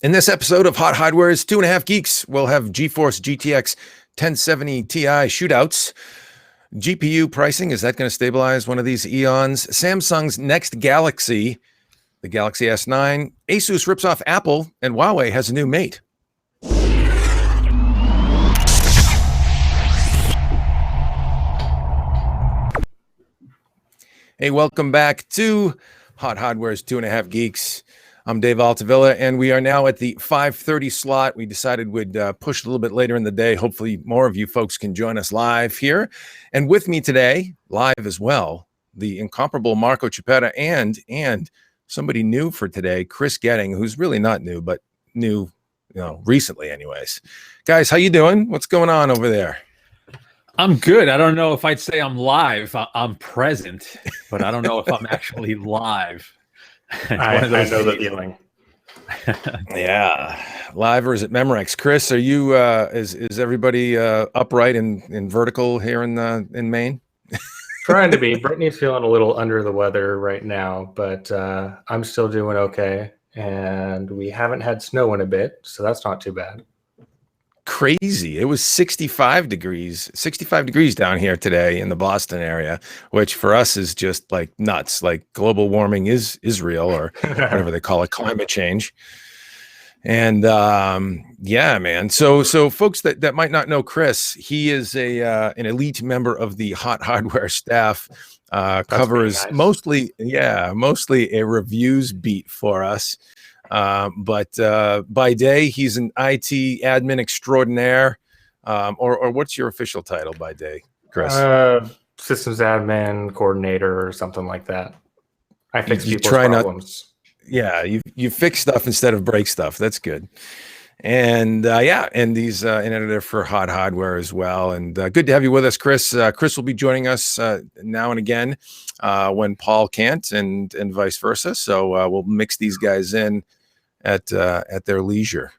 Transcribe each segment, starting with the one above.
In this episode of Hot Hardware's 2.5 Geeks, we'll have GeForce GTX 1070 Ti shootouts. GPU pricing, is that going to stabilize one of these eons? Samsung's next Galaxy, the Galaxy S9. ASUS rips off Apple, and Huawei has a new mate. Hey, welcome back to Hot Hardware's 2.5 Geeks. I'm Dave Altavilla, and we are now at the 5:30 slot. We decided we'd push a little bit later in the day. Hopefully, more of you folks can join us live here. And with me today, live as well, the incomparable Marco Chiappetta and somebody new for today, Chris Getting, who's really not new, but new, recently anyways. Guys, how you doing? What's going on over there? I'm good. I don't know if I'd say I'm live. I'm present, but I don't know if I'm actually live. I know the feeling. Yeah, live or is it Memorex? Chris, are you? Is everybody upright and vertical here in Maine? Trying to be. Brittany's feeling a little under the weather right now, but I'm still doing okay. And we haven't had snow in a bit, so that's not too bad. Crazy. It was 65 degrees down here today in the Boston area, which for us is just like nuts. Like global warming is real, or whatever they call it, climate change. And yeah, man. So folks that might not know Chris, he is an elite member of the Hot Hardware staff. Covers nice. mostly a reviews beat for us. But by day, he's an IT admin extraordinaire, or what's your official title by day, Chris? Systems admin coordinator or something like that. I fix people's problems. You fix stuff instead of break stuff. That's good. And and he's an editor for Hot Hardware as well. And good to have you with us, Chris. Chris will be joining us now and again when Paul can't, and vice versa. So we'll mix these guys in at their leisure,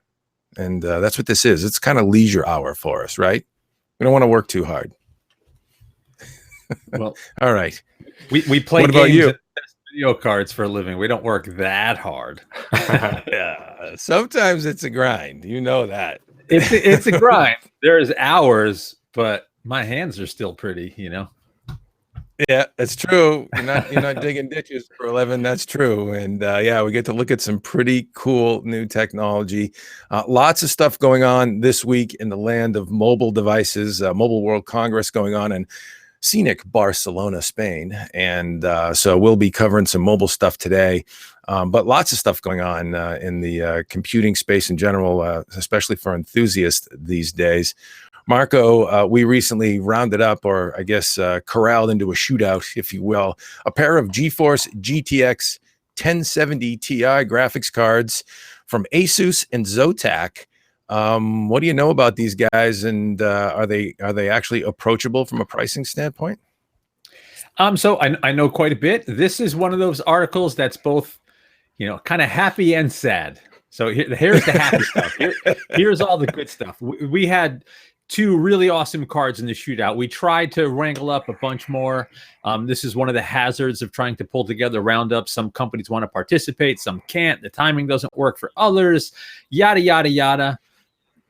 and that's what this is. It's kind of leisure hour for us, right? We don't want to work too hard. Well, all right. We play what games about you? and test video cards for a living. We don't work that hard. Yeah, sometimes it's a grind. You know that. It's a grind. There's hours, but my hands are still pretty. Yeah, that's true. You're not digging ditches for a living. That's true. And we get to look at some pretty cool new technology. Lots of stuff going on this week in the land of mobile devices. Mobile World Congress going on in scenic Barcelona, Spain. And so we'll be covering some mobile stuff today. But lots of stuff going on in the computing space in general, especially for enthusiasts these days. Marco, we recently rounded up, or I guess corralled into a shootout, if you will, a pair of GeForce GTX 1070 Ti graphics cards from ASUS and Zotac. What do you know about these guys, and are they actually approachable from a pricing standpoint? So I know quite a bit. This is one of those articles that's both, kind of happy and sad. So here's the happy stuff. Here's all the good stuff. We had two really awesome cards in the shootout. We tried to wrangle up a bunch more. This is one of the hazards of trying to pull together roundups. Some companies want to participate, some can't. The timing doesn't work for others, yada, yada, yada.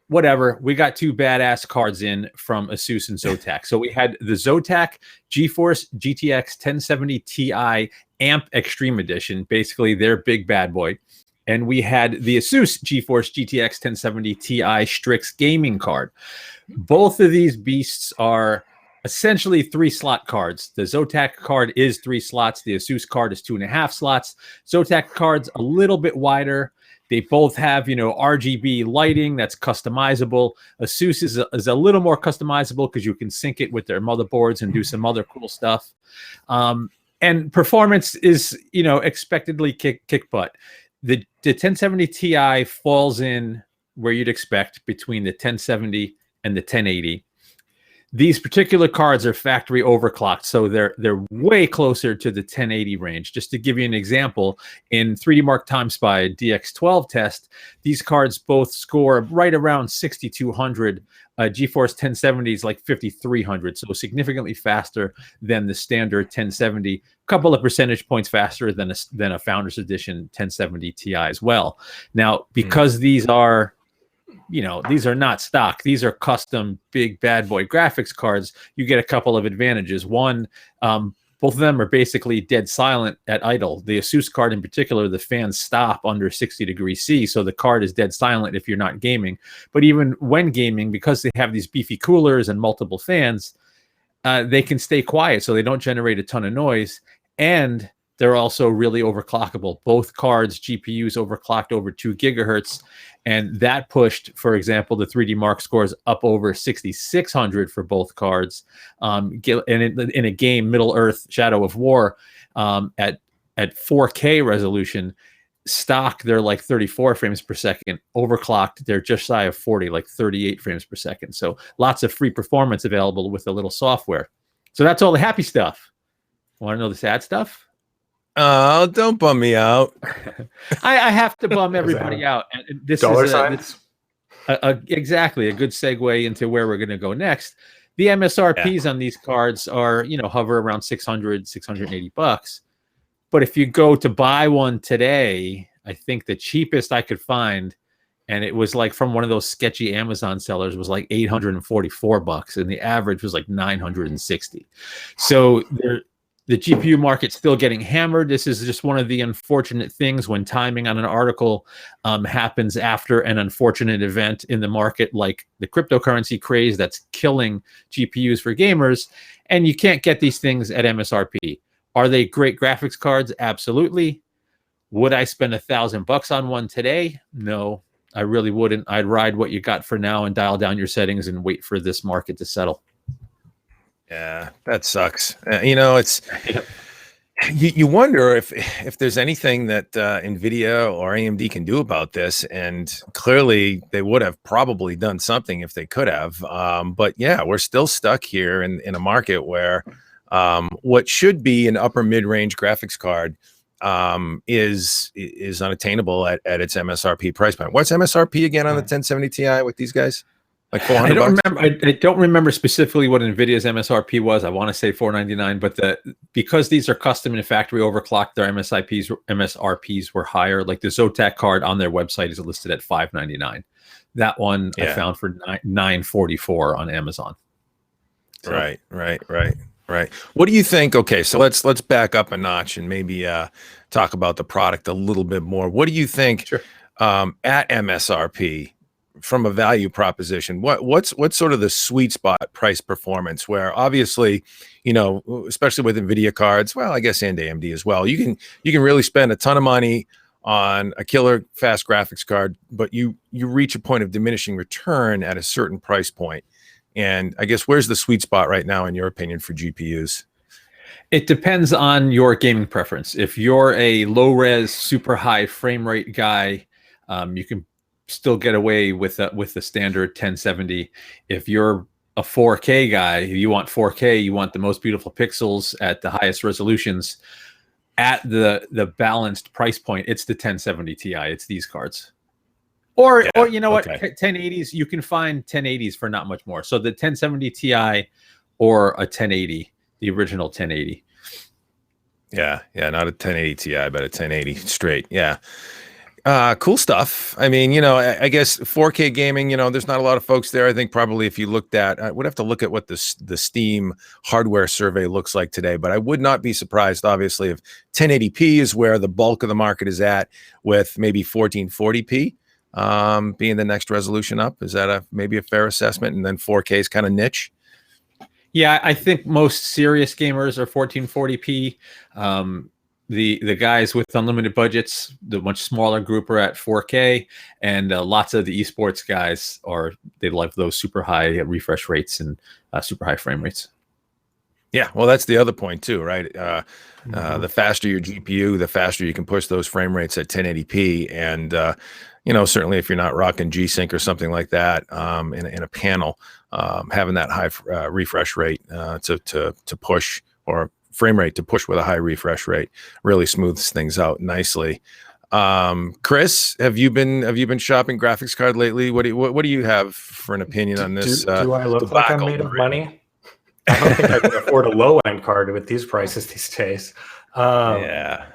Whatever. We got two badass cards in from ASUS and Zotac. So we had the Zotac GeForce GTX 1070 Ti Amp Extreme Edition, basically their big bad boy. And we had the ASUS GeForce GTX 1070 Ti Strix gaming card. Both of these beasts are essentially 3-slot cards. The Zotac card is 3 slots. The ASUS card is 2.5 slots. Zotac card's a little bit wider. They both have, RGB lighting that's customizable. ASUS is a little more customizable because you can sync it with their motherboards and do some other cool stuff. And performance is, expectedly kick butt. The 1070 Ti falls in where you'd expect between the 1070 and the 1080. These particular cards are factory overclocked, so they're way closer to the 1080 range. Just to give you an example, in 3D Mark Time Spy DX12 test, these cards both score right around 6200. GeForce 1070 is like 5300, so significantly faster than the standard 1070. A couple of percentage points faster than a Founders Edition 1070 Ti as well. Now, because these are these are not stock. These are custom big bad boy graphics cards. You get a couple of advantages. One, both of them are basically dead silent at idle. The ASUS card in particular, the fans stop under 60 degrees C, so the card is dead silent if you're not gaming. But even when gaming, because they have these beefy coolers and multiple fans, they can stay quiet, so they don't generate a ton of noise. And they're also really overclockable. Both cards, GPUs overclocked over 2 gigahertz. And that pushed, for example, the 3D Mark scores up over 6,600 for both cards. And in a game, Middle Earth Shadow of War, at 4K resolution, stock, they're like 34 frames per second. Overclocked, they're just shy of 40, like 38 frames per second. So lots of free performance available with a little software. So that's all the happy stuff. Want to know the sad stuff? Oh, don't bum me out. I have to bum everybody out. And this dollar is signs? exactly a good segue into where we're going to go next. The MSRPs on these cards are, hover around 600, 680 bucks. But if you go to buy one today, I think the cheapest I could find, and it was like from one of those sketchy Amazon sellers, was like 844 bucks, and the average was like 960. So the GPU market's still getting hammered. This is just one of the unfortunate things when timing on an article happens after an unfortunate event in the market, like the cryptocurrency craze that's killing GPUs for gamers, and you can't get these things at MSRP. Are they great graphics cards? Absolutely. Would I spend $1,000 on one today? No, I really wouldn't. I'd ride what you got for now and dial down your settings and wait for this market to settle. Yeah, that sucks. It's you wonder if there's anything that NVIDIA or AMD can do about this, and clearly they would have probably done something if they could have. But yeah, we're still stuck here in a market where what should be an upper mid-range graphics card is unattainable at its MSRP price point. What's MSRP again on the 1070 Ti with these guys? Like 400 bucks? I don't remember specifically what NVIDIA's MSRP was. I want to say $499, but because these are custom and factory overclocked, their MSRPs were higher. Like the Zotac card on their website is listed at $599. That one I found for $944 on Amazon. So. Right. What do you think? Okay, so let's back up a notch and maybe talk about the product a little bit more. What do you think at MSRP? From a value proposition, what's sort of the sweet spot price performance, where obviously, especially with NVIDIA cards, well, I guess and AMD as well, you can really spend a ton of money on a killer fast graphics card, but you reach a point of diminishing return at a certain price point. And I guess where's the sweet spot right now, in your opinion, for GPUs? It depends on your gaming preference. If you're a low res, super high frame rate guy, you can still get away with the standard 1070. If you're a 4K guy, you want 4K, you want the most beautiful pixels at the highest resolutions at the balanced price point, it's the 1070 Ti. It's these cards. Or you know what, 1080s, you can find 1080s for not much more. So the 1070 Ti or a 1080, the original 1080. Yeah, not a 1080 Ti, but a 1080 straight. Yeah. Cool stuff. I mean, I guess 4K gaming, there's not a lot of folks there. I think probably if you looked at, I would have to look at what the Steam hardware survey looks like today, but I would not be surprised, obviously, if 1080p is where the bulk of the market is at, with maybe 1440p being the next resolution up. Is that maybe a fair assessment? And then 4K is kind of niche. Yeah, I think most serious gamers are 1440p. The guys with unlimited budgets, the much smaller group, are at 4K, and lots of the esports guys they love those super high refresh rates and super high frame rates. Yeah, well, that's the other point too, right? The faster your GPU, the faster you can push those frame rates at 1080p. And certainly if you're not rocking G-Sync or something like that, in a panel, having that high refresh rate to push, or frame rate to push with a high refresh rate, really smooths things out nicely. Chris, have you been shopping graphics card lately? What do you have for an opinion on this? Do I look like I'm debacle? made of money? I don't think I can afford a low end card with these prices these days. Yeah.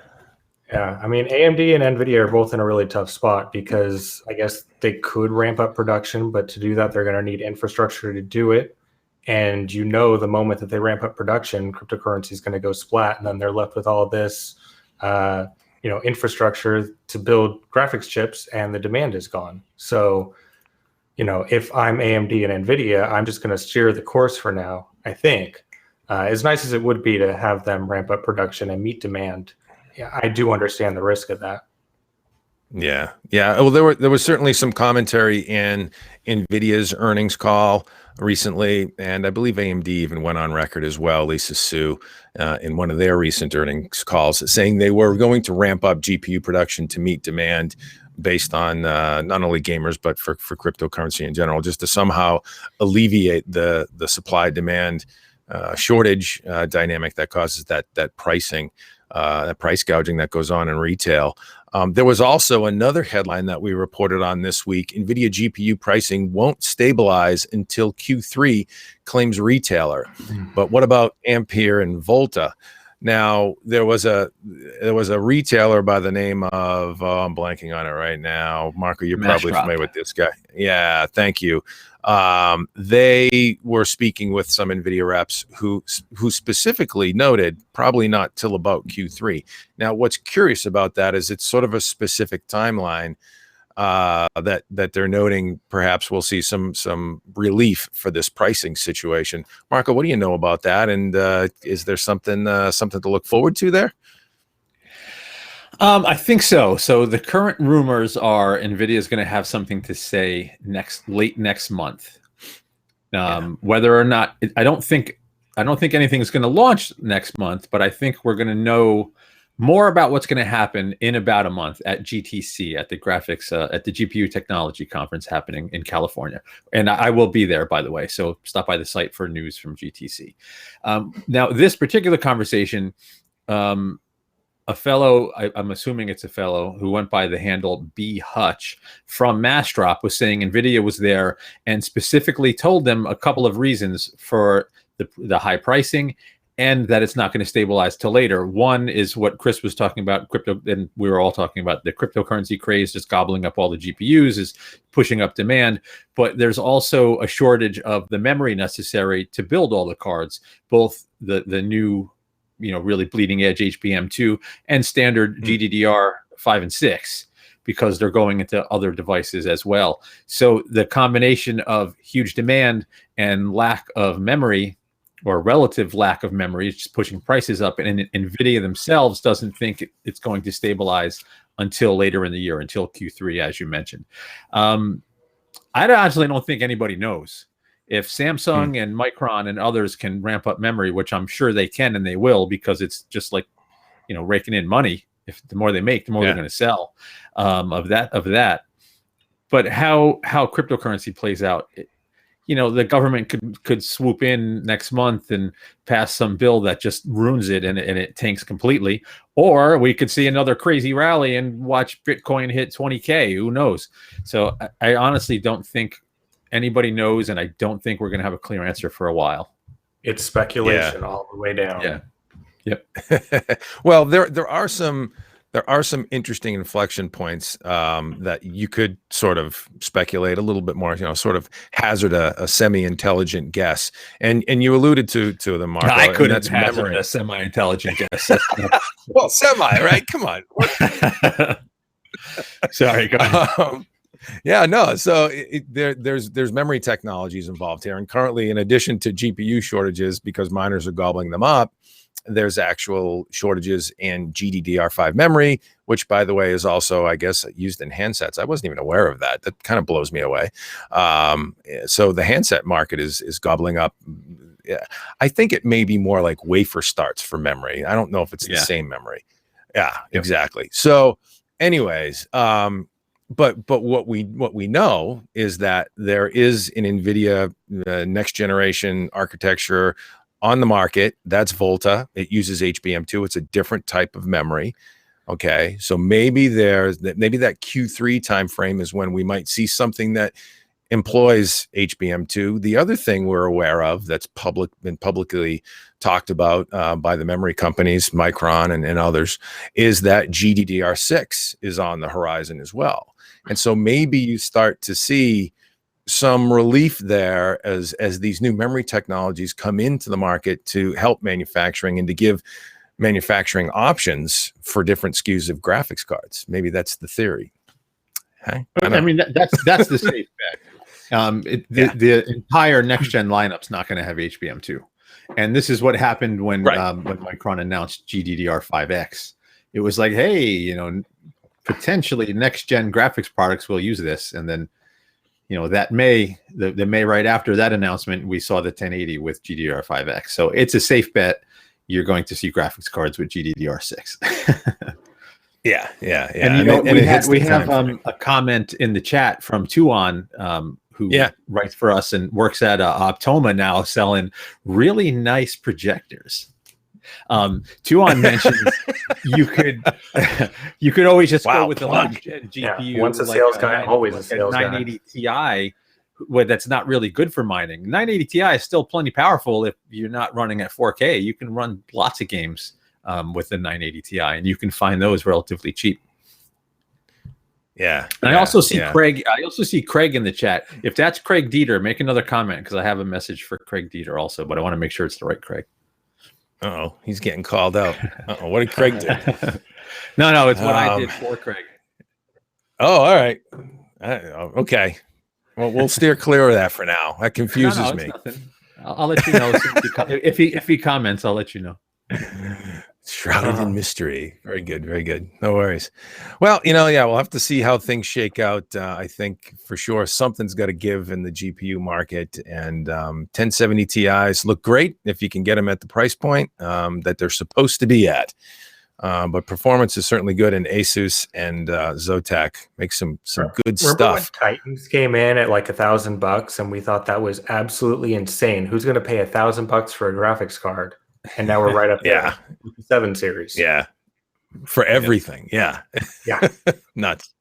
Yeah, I mean, AMD and NVIDIA are both in a really tough spot because I guess they could ramp up production, but to do that, they're going to need infrastructure to do it. And the moment that they ramp up production, cryptocurrency is going to go splat, and then they're left with all this, infrastructure to build graphics chips, and the demand is gone. So, if I'm AMD and NVIDIA, I'm just going to steer the course for now, I think. As nice as it would be to have them ramp up production and meet demand, yeah, I do understand the risk of that. Yeah. Well, there was certainly some commentary in NVIDIA's earnings call recently, and I believe AMD even went on record as well, Lisa Su, in one of their recent earnings calls, saying they were going to ramp up GPU production to meet demand based on not only gamers, but for cryptocurrency in general, just to somehow alleviate the supply demand shortage dynamic that causes that pricing. That price gouging that goes on in retail. There was also another headline that we reported on this week. NVIDIA GPU pricing won't stabilize until Q3, claims retailer. But what about Ampere and Volta? Now, there was a retailer by the name of, I'm blanking on it right now. Marco, you're probably familiar with this guy. Yeah, thank you. They were speaking with some NVIDIA reps who specifically noted probably not till about Q3. Now, what's curious about that is it's sort of a specific timeline that they're noting. Perhaps we'll see some relief for this pricing situation. Marco, what do you know about that? And is there something to look forward to there? I think so. So the current rumors are NVIDIA is going to have something to say late next month. Whether or not, I don't think anything is going to launch next month, but I think we're going to know more about what's going to happen in about a month at GTC, at the GPU Technology Conference happening in California. And I will be there, by the way. So stop by the site for news from GTC. Now, this particular conversation, a fellow, I'm assuming it's a fellow who went by the handle B Hutch from Mastrop, was saying NVIDIA was there and specifically told them a couple of reasons for the high pricing and that it's not going to stabilize till later. One is what Chris was talking about, crypto, and we were all talking about the cryptocurrency craze just gobbling up all the GPUs is pushing up demand. But there's also a shortage of the memory necessary to build all the cards, both the new, really bleeding edge HBM2 and standard GDDR5 and 6, because they're going into other devices as well. So the combination of huge demand and lack of memory, or relative lack of memory, is just pushing prices up. And NVIDIA themselves doesn't think it's going to stabilize until later in the year, until Q3, as you mentioned. I actually don't think anybody knows. If Samsung and Micron and others can ramp up memory, which I'm sure they can and they will, because it's just like, raking in money. If the more they make, the more they're going to sell of that. But how cryptocurrency plays out, the government could swoop in next month and pass some bill that just ruins it and it tanks completely. Or we could see another crazy rally and watch Bitcoin hit 20K. Who knows? So I honestly don't think anybody knows, and I don't think we're going to have a clear answer for a while. It's speculation all the way down. Yeah. Yep. Well, there are some interesting inflection points that you could sort of speculate a little bit more, sort of hazard a semi-intelligent guess. And you alluded to them, Marco. I couldn't hazard a semi-intelligent guess. Well, semi, right? Come on. Sorry, go ahead. Yeah, no. So there's memory technologies involved here, and currently, in addition to GPU shortages because miners are gobbling them up, there's actual shortages in GDDR5 memory, which, by the way, is also, I guess, used in handsets. I wasn't even aware of that. That kind of blows me away. So the handset market is gobbling up. I think it may be more like wafer starts for memory. I don't know if it's the same memory. Yeah, exactly. So anyways, but what we know is that there is an NVIDIA next generation architecture on the market. That's Volta. It uses HBM2. It's a different type of memory. Okay, so maybe that Q3 timeframe is when we might see something that employs HBM2. The other thing we're aware of that's been publicly talked about by the memory companies, Micron and others, is that GDDR6 is on the horizon as well. And so maybe you start to see some relief there as these new memory technologies come into the market to help manufacturing and to give manufacturing options for different SKUs of graphics cards. Maybe that's the theory. Hey, I mean, that's the safe bet. The entire next gen lineup's not going to have HBM2, and this is what happened when Micron announced GDDR5X. It was like, hey, potentially next gen graphics products will use this, and then that May right after that announcement, we saw the 1080 with GDDR5X. So it's a safe bet you're going to see graphics cards with GDDR6. Yeah. And we have a comment in the chat from Tuan, who writes for us and works at Optoma now, selling really nice projectors. Tuan mentions you could always just go with the large GPU. Once a sales guy, always a sales guy. 980 Ti. Where that's not really good for mining. 980 Ti is still plenty powerful if you're not running at 4K. You can run lots of games with the 980 Ti, and you can find those relatively cheap. Yeah. And I also see Craig. I also see Craig in the chat. If that's Craig Dieter, make another comment because I have a message for Craig Dieter also, but I want to make sure it's the right Craig. Oh, he's getting called out. What did Craig do? No, it's what I did for Craig. Oh, all right. Okay. Well, we'll steer clear of that for now. That confuses me. Nothing. I'll let you know if he comments. I'll let you know. Shrouded in mystery. Very good. Very good. No worries. Well, we'll have to see how things shake out. I think for sure something's got to give in the GPU market, and 1070 Ti's look great if you can get them at the price point that they're supposed to be at. But performance is certainly good, and ASUS and Zotac make some good stuff. When Titans came in at like $1,000, and we thought that was absolutely insane. Who's going to pay $1,000 for a graphics card? And now we're right up there. 7 series. Yeah, for everything. Yeah. Nuts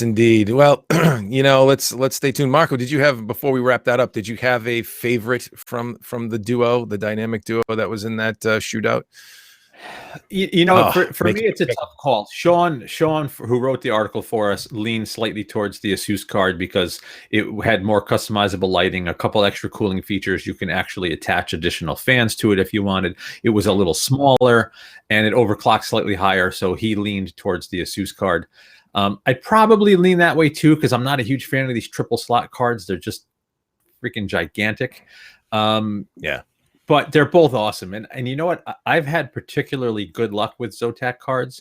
indeed. Well, let's stay tuned. Marco, did you have, before we wrap that up, did you have a favorite from the dynamic duo that was in that shootout? For me, it's a tough call. Sean, who wrote the article for us, leaned slightly towards the ASUS card because it had more customizable lighting, a couple extra cooling features. You can actually attach additional fans to it if you wanted. It was a little smaller, and it overclocked slightly higher, so he leaned towards the ASUS card. I'd probably lean that way too because I'm not a huge fan of these triple slot cards. They're just freaking gigantic. But they're both awesome. And you know what? I've had particularly good luck with Zotac cards.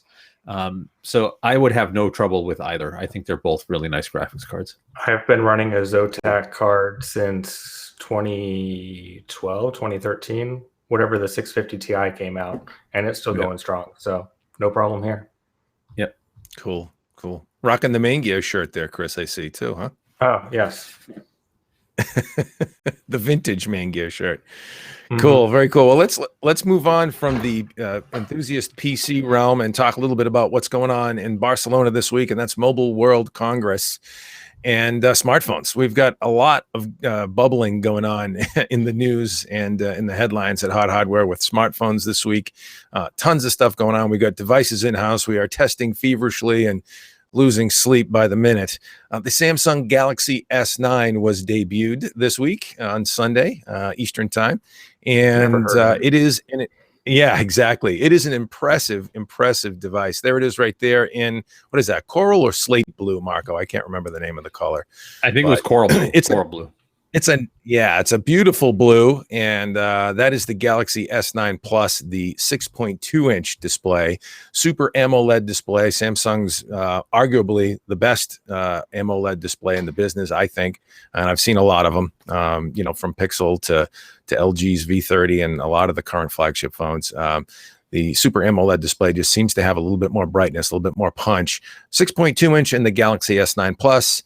So I would have no trouble with either. I think they're both really nice graphics cards. I've been running a Zotac card since 2012, 2013, whatever the 650 Ti came out, and it's still going strong. So no problem here. Yep. Cool. Rocking the Main Gear shirt there, Chris, I see too, huh? Oh, yes. The vintage Main Gear shirt. Cool, very cool. Well, let's move on from the enthusiast PC realm and talk a little bit about what's going on in Barcelona this week, and that's Mobile World Congress and smartphones. We've got a lot of bubbling going on in the news and in the headlines at HotHardware with smartphones this week. Tons of stuff going on. We got devices in-house. We are testing feverishly and losing sleep by the minute. The Samsung Galaxy S9 was debuted this week on Sunday, Eastern time. And it is, exactly. It is an impressive device. There it is right there in, what is that, coral or slate blue, Marco? I can't remember the name of the color. I think it was coral blue. It's coral blue. It's a beautiful blue, and that is the Galaxy S9 Plus, the 6.2-inch display, Super AMOLED display. Samsung's arguably the best AMOLED display in the business, I think, and I've seen a lot of them. From Pixel to LG's V30 and a lot of the current flagship phones. The the Super AMOLED display just seems to have a little bit more brightness, a little bit more punch. 6.2-inch in the Galaxy S9 Plus,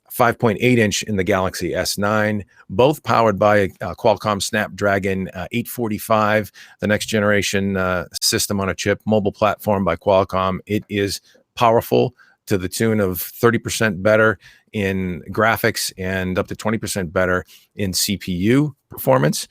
5.8-inch in the Galaxy S9, both powered by a Qualcomm Snapdragon 845, the next generation system on a chip, mobile platform by Qualcomm. It is powerful to the tune of 30% better in graphics and up to 20% better in CPU performance.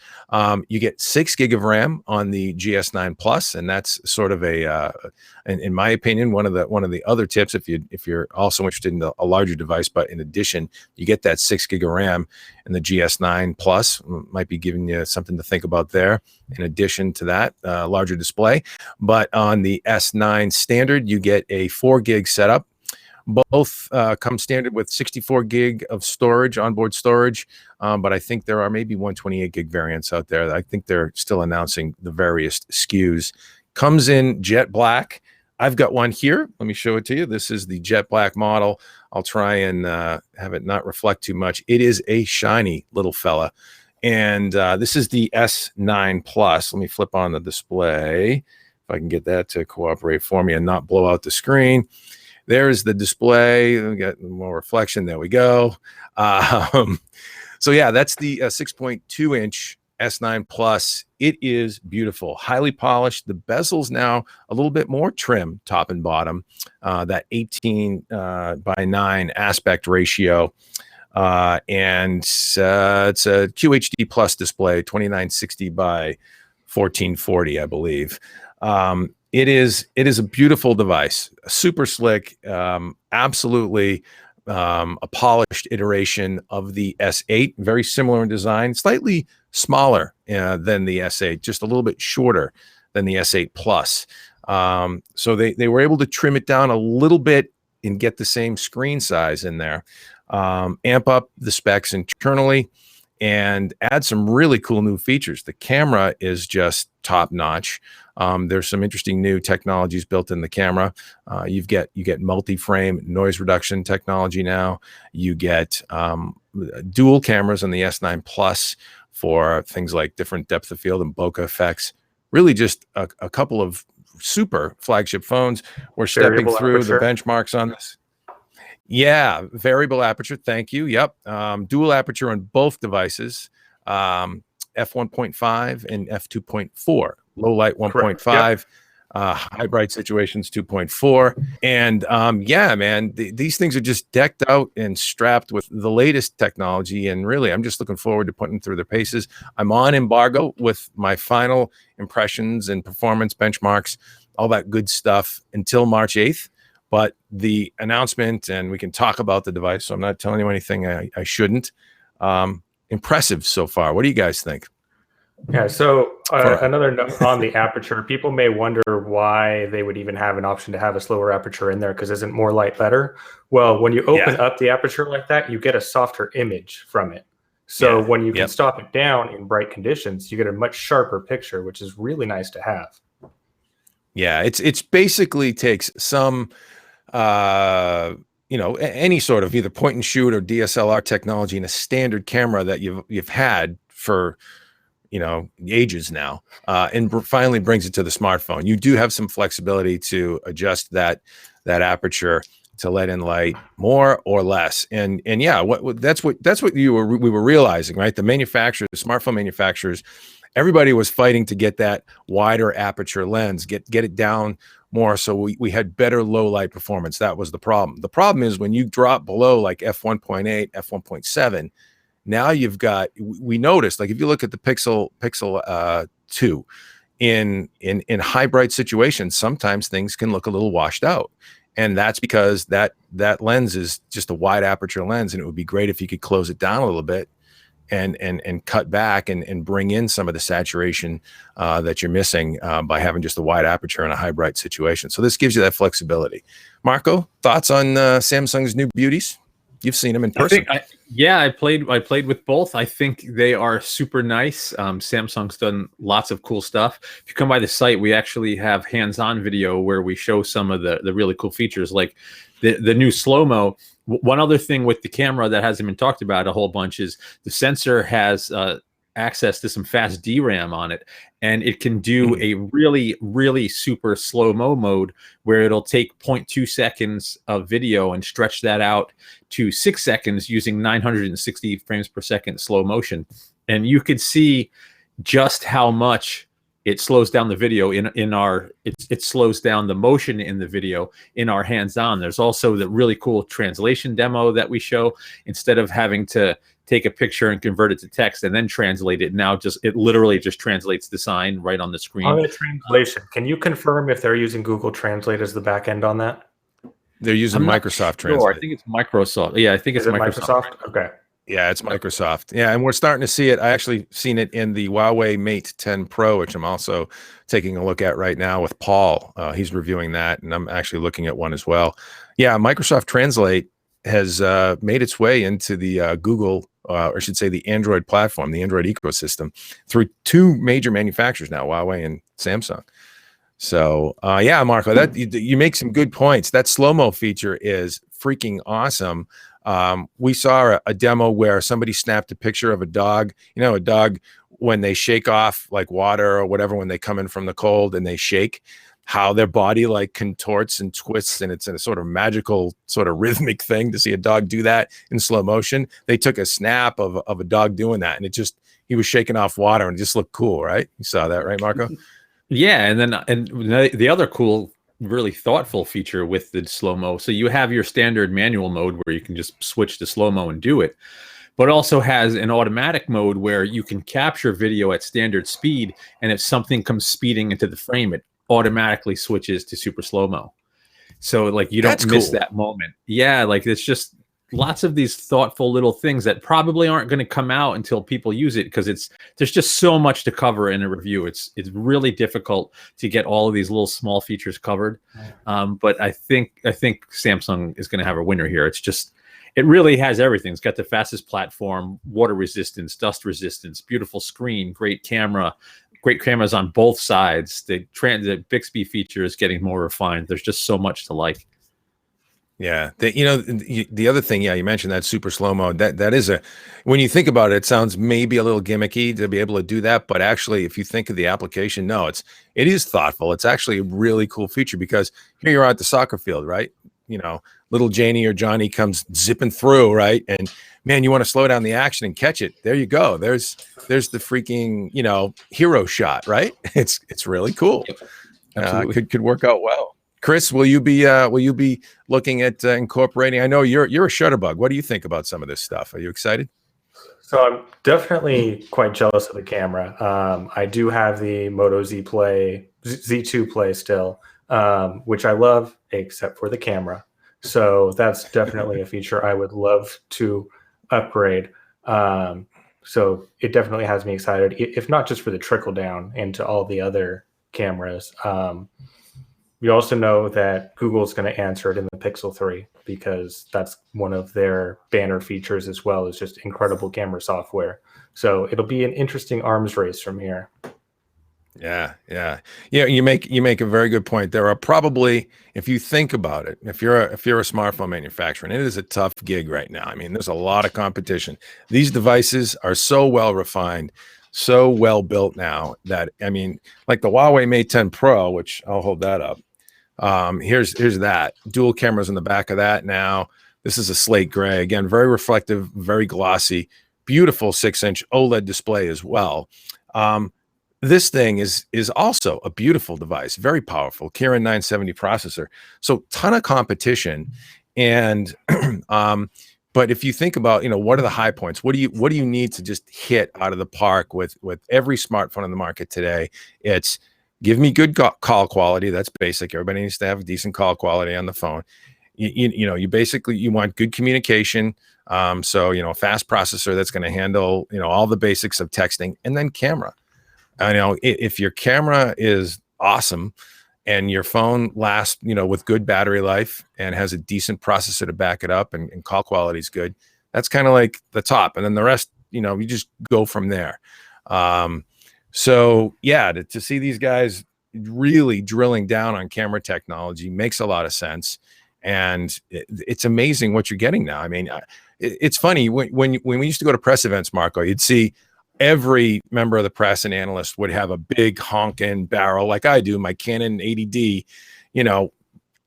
You get 6 gig of RAM on the GS9 Plus, and that's sort of in my opinion, one of the other tips if you're also interested in a larger device. But in addition, you get that 6 gig of RAM in the GS9 Plus. Might be giving you something to think about there. In addition to that, larger display. But on the S9 standard, you get a 4 gig setup. Both come standard with 64 gig of storage, onboard storage, but I think there are maybe 128 gig variants out there. I think they're still announcing the various SKUs. Comes in jet black. I've got one here. Let me show it to you. This is the jet black model. I'll try and have it not reflect too much. It is a shiny little fella. And this is the S9 Plus. Let me flip on the display, if I can get that to cooperate for me and not blow out the screen. There's the display. We got more reflection. There we go. So yeah, that's the 6.2-inch S9 Plus. It is beautiful, highly polished. The bezel's now a little bit more trim, top and bottom. That 18 by 9 aspect ratio. And it's a QHD Plus display, 2960 by 1440, I believe. It is a beautiful device, super slick, absolutely a polished iteration of the S8, very similar in design, slightly smaller than the S8, just a little bit shorter than the S8 Plus. So they were able to trim it down a little bit and get the same screen size in there, amp up the specs internally, and add some really cool new features. The camera is just top notch. There's some interesting new technologies built in the camera. You get multi-frame noise reduction technology now. You get dual cameras on the S9 Plus for things like different depth of field and bokeh effects. Really just a couple of super flagship phones. We're stepping through the benchmarks on this. Yeah, variable aperture. Thank you. Yep. Dual aperture on both devices, f1.5 and f2.4. Low light 1.5, high bright situations 2.4. And yeah, man, these things are just decked out and strapped with the latest technology. And really, I'm just looking forward to putting them through their paces. I'm on embargo with my final impressions and performance benchmarks, all that good stuff until March 8th. But the announcement, and we can talk about the device, so I'm not telling you anything I shouldn't. Impressive so far. What do you guys think? Yeah, so another note on the aperture. People may wonder why they would even have an option to have a slower aperture in there, because isn't more light better? Well, when you open up the aperture like that, you get a softer image from it. So when you can stop it down in bright conditions, you get a much sharper picture, which is really nice to have. Yeah, it's basically takes some any sort of either point and shoot or DSLR technology in a standard camera that you've had for ages now, and finally brings it to the smartphone. You do have some flexibility to adjust that aperture to let in light more or less. And yeah, that's what we were realizing, right? The smartphone manufacturers, everybody was fighting to get that wider aperture lens, get it down more, so we had better low light performance. That was the problem. The problem is when you drop below like f1.8, f1.7, now you've got, we noticed, like if you look at the Pixel 2 in high bright situations, sometimes things can look a little washed out. And that's because that lens is just a wide aperture lens, and it would be great if you could close it down a little bit and cut back and bring in some of the saturation that you're missing by having just a wide aperture in a high bright situation. So this gives you that flexibility. Marco, thoughts on Samsung's new beauties? You've seen them in person. I played with both. I think they are super nice. Samsung's done lots of cool stuff. If you come by the site, we actually have hands-on video where we show some of the really cool features, like the new slow-mo. One other thing with the camera that hasn't been talked about a whole bunch is the sensor has access to some fast DRAM on it, and it can do a really, really super slow-mo mode where it'll take 0.2 seconds of video and stretch that out to 6 seconds using 960 frames per second slow motion. And you could see just how much it slows down the video it slows down the motion in the video in our hands-on. There's also the really cool translation demo that we show. Instead of having to take a picture and convert it to text and then translate it, now it literally just translates the sign right on the screen. On the translation, can you confirm if they're using Google Translate as the back end on that? They're using Microsoft Translate. I think it's Microsoft. Yeah, I think it's Microsoft. Okay. Yeah, it's Microsoft. Yeah, and we're starting to see it. I actually seen it in the Huawei Mate 10 Pro, which I'm also taking a look at right now with Paul. He's reviewing that, and I'm actually looking at one as well. Yeah, Microsoft Translate has made its way into the Google, or I should say the Android platform, the Android ecosystem, through two major manufacturers now, Huawei and Samsung. So, yeah, Marco, that you make some good points. That slow-mo feature is freaking awesome. We saw a demo where somebody snapped a picture of a dog. You know, a dog, when they shake off like water or whatever, when they come in from the cold and they shake, how their body like contorts and twists, and it's in a sort of magical, sort of rhythmic thing to see a dog do that in slow motion. They took a snap of a dog doing that, and he was shaking off water, and it just looked cool, right? You saw that, right, Marco? Yeah, and the other cool, really thoughtful feature with the slow-mo. So you have your standard manual mode where you can just switch to slow-mo and do it, but also has an automatic mode where you can capture video at standard speed, and if something comes speeding into the frame, it automatically switches to super slow-mo. So like you don't miss that moment. Yeah, like it's just lots of these thoughtful little things that probably aren't going to come out until people use it, because there's just so much to cover in a review. It's really difficult to get all of these little small features covered. But I think Samsung is going to have a winner here. It really has everything. It's got the fastest platform, water resistance, dust resistance, beautiful screen, great cameras on both sides. The Bixby feature is getting more refined. There's just so much to like. Yeah, the other thing, yeah, you mentioned that super slow-mo. That is when you think about it, it sounds maybe a little gimmicky to be able to do that, but actually, if you think of the application, no, it is thoughtful. It's actually a really cool feature, because here you're at the soccer field, right? You know, little Janie or Johnny comes zipping through, right? And man, you want to slow down the action and catch it. There you go. There's the freaking, hero shot, right? It's really cool. Yep. Could work out well. Chris, will you be looking at incorporating? I know you're a Shutterbug. What do you think about some of this stuff? Are you excited? So I'm definitely quite jealous of the camera. I do have the Moto Z2 Play still, which I love, except for the camera. So that's definitely a feature I would love to upgrade. So it definitely has me excited, if not just for the trickle down into all the other cameras. We also know that Google's going to answer it in the Pixel 3, because that's one of their banner features as well, is just incredible camera software. So it'll be an interesting arms race from here. Yeah. You make a very good point. There are probably, if you think about it, if you're a smartphone manufacturer, and it is a tough gig right now. I mean, there's a lot of competition. These devices are so well refined, so well built now that, I mean, like the Huawei Mate 10 Pro, which I'll hold that up. Here's that dual cameras in the back of that. Now this is a slate gray, again, very reflective, very glossy, beautiful 6-inch OLED display as well. This thing is also a beautiful device, very powerful Kirin 970 processor. So ton of competition. And but if you think about, what are the high points? What do you need to just hit out of the park with every smartphone in the market today? It's give me good call quality. That's basic. Everybody needs to have decent call quality on the phone. You basically, you want good communication. So, a fast processor that's going to handle, all the basics of texting, and then camera. I know if your camera is awesome and your phone lasts, with good battery life and has a decent processor to back it up, and call quality is good, that's kind of like the top. And then the rest, you just go from there. So yeah, to see these guys really drilling down on camera technology makes a lot of sense. And it's amazing what you're getting now. I mean, it's funny when we used to go to press events, Marco, you'd see every member of the press and analyst would have a big honking barrel like I do, my Canon 80D, you know,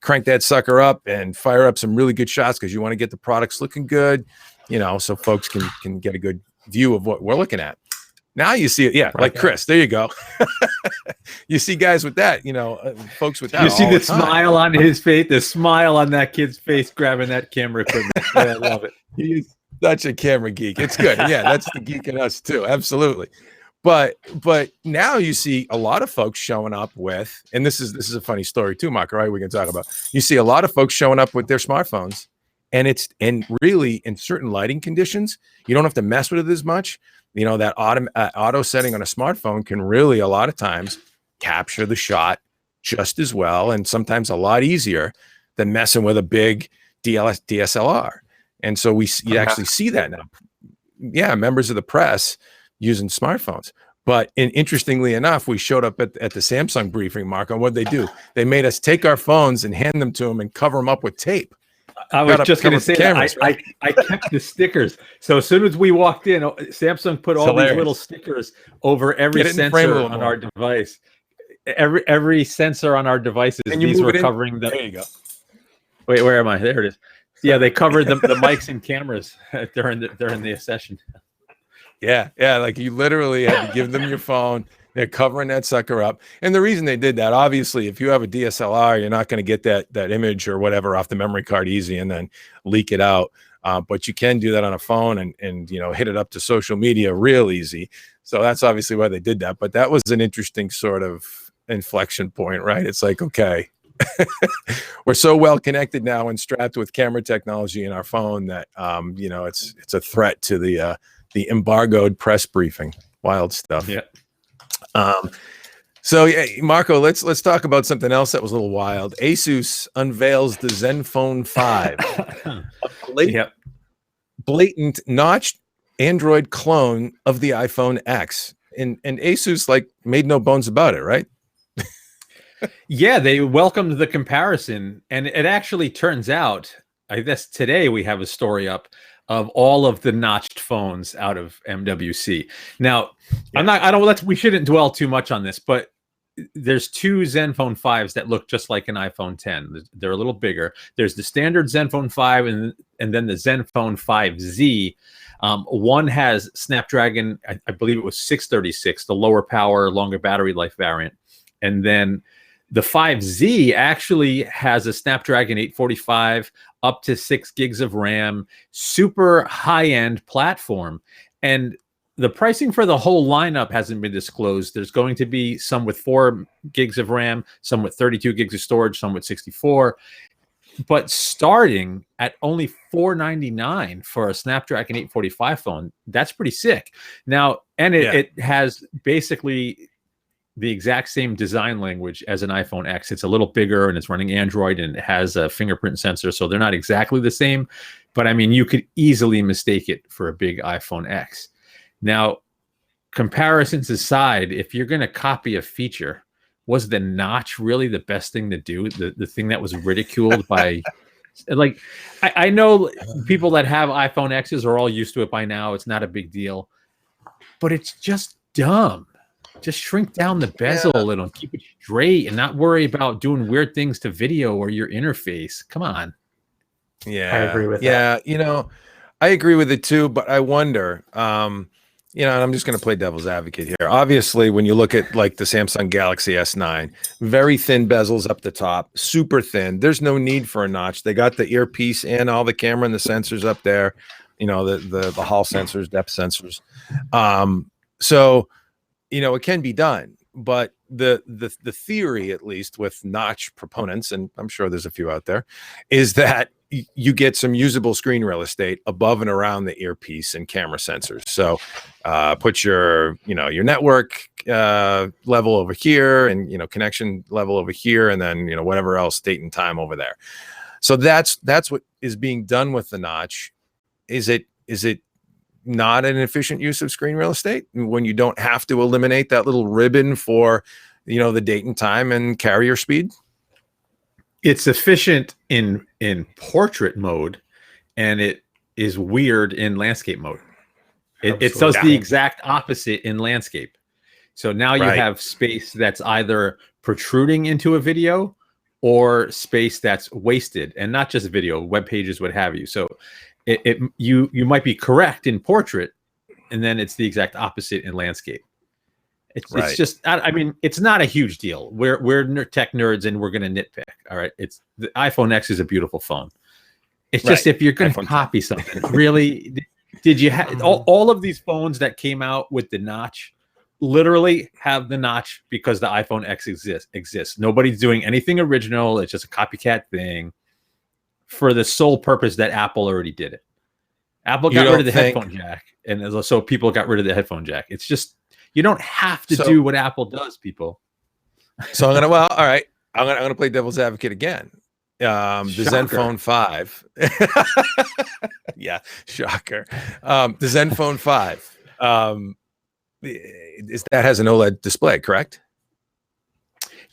crank that sucker up and fire up some really good shots because you want to get the products looking good, you know, so folks can get a good view of what we're looking at. Now you see it, yeah, like Chris. There you go. You see guys with that, you know, folks with that. You see all the time. smile on his face, the smile on that kid's face grabbing that camera equipment. Yeah, I love it. He's such a camera geek. It's good. Yeah, that's the geek in us too. Absolutely. But now you see a lot of folks showing up with, and this is a funny story too, Mark, right? We can talk about. You see a lot of folks showing up with their smartphones, and really in certain lighting conditions, you don't have to mess with it as much. You know, that auto setting on a smartphone can really a lot of times capture the shot just as well, and sometimes a lot easier than messing with a big DSLR. And so you actually see that now. Yeah, members of the press using smartphones. But interestingly enough, we showed up at the Samsung briefing, Mark, on what they do. They made us take our phones and hand them to them and cover them up with tape. I was just going to say cameras, that right? I kept the stickers. So as soon as we walked in, Samsung put all these little stickers over every sensor on our device. Every sensor on our devices, these were covering the. There you go. Wait, where am I? There it is. Yeah, they covered the mics and cameras during the session. Yeah, like you literally had to give them your phone. They're covering that sucker up. And the reason they did that, obviously, if you have a DSLR, you're not going to get that image or whatever off the memory card easy and then leak it out. But you can do that on a phone and you know, hit it up to social media real easy. So that's obviously why they did that. But that was an interesting sort of inflection point, right? It's like, okay, we're so well connected now and strapped with camera technology in our phone that you know, it's a threat to the embargoed press briefing. Wild stuff. Yeah. So yeah, Marco, let's talk about something else that was a little wild. ASUS unveils the Zenfone 5, a blatant notched Android clone of the iPhone X, and ASUS like made no bones about it, right? Yeah, they welcomed the comparison, and it actually turns out, I guess today we have a story up of all of the notched phones out of MWC. Now, we shouldn't dwell too much on this, but there's two Zenfone 5s that look just like an iPhone 10. They're a little bigger. There's the standard Zenfone 5 and then the Zenfone 5Z. One has Snapdragon, I believe it was 636, the lower power, longer battery life variant. And then the 5Z actually has a Snapdragon 845, up to 6 gigs of RAM, super high-end platform. And the pricing for the whole lineup hasn't been disclosed. There's going to be some with 4 gigs of RAM, some with 32 gigs of storage, some with 64. But starting at only $499 for a Snapdragon 845 phone, that's pretty sick. Now, and it has basically the exact same design language as an iPhone X. It's a little bigger and it's running Android and it has a fingerprint sensor. So they're not exactly the same, but I mean, you could easily mistake it for a big iPhone X. Now, comparisons aside, if you're going to copy a feature, was the notch really the best thing to do? The thing that was ridiculed by, like, I know people that have iPhone X's are all used to it by now. It's not a big deal, but it's just dumb. Just shrink down the bezel a little and keep it straight and not worry about doing weird things to video or your interface. Come on. Yeah, I agree with that. Yeah, you know, I agree with it too, but I wonder, you know, and I'm just going to play devil's advocate here. Obviously, when you look at like the Samsung Galaxy S9, very thin bezels up the top, super thin. There's no need for a notch. They got the earpiece and all the camera and the sensors up there, you know, the Hall sensors, depth sensors. So, you know, it can be done, but the theory, at least with notch proponents, and I'm sure there's a few out there, is that you get some usable screen real estate above and around the earpiece and camera sensors. So put your, you know, your network level over here and, you know, connection level over here, and then, you know, whatever else, date and time over there. So that's what is being done with the notch. Is it not an efficient use of screen real estate when you don't have to eliminate that little ribbon for, you know, the date and time and carrier speed? It's efficient in portrait mode, and it is weird in landscape mode. It does the exact opposite in landscape. So now you have space that's either protruding into a video or space that's wasted, and not just video, web pages, what have you. So you might be correct in portrait, and then it's the exact opposite in landscape. It's just, I mean, it's not a huge deal. We're tech nerds, and we're going to nitpick. All right, the iPhone X is a beautiful phone. It's just, if you're going to copy something, really, did you have all of these phones that came out with the notch? Literally have the notch because the iPhone X exists. Nobody's doing anything original. It's just a copycat thing for the sole purpose that Apple already did it. Apple got rid of the headphone jack, and so people got rid of the headphone jack. It's just, you don't have to do what Apple does, people. So all right. I'm gonna play devil's advocate again. The Zenfone 5. Yeah, shocker. The Zenfone 5. That has an OLED display, correct?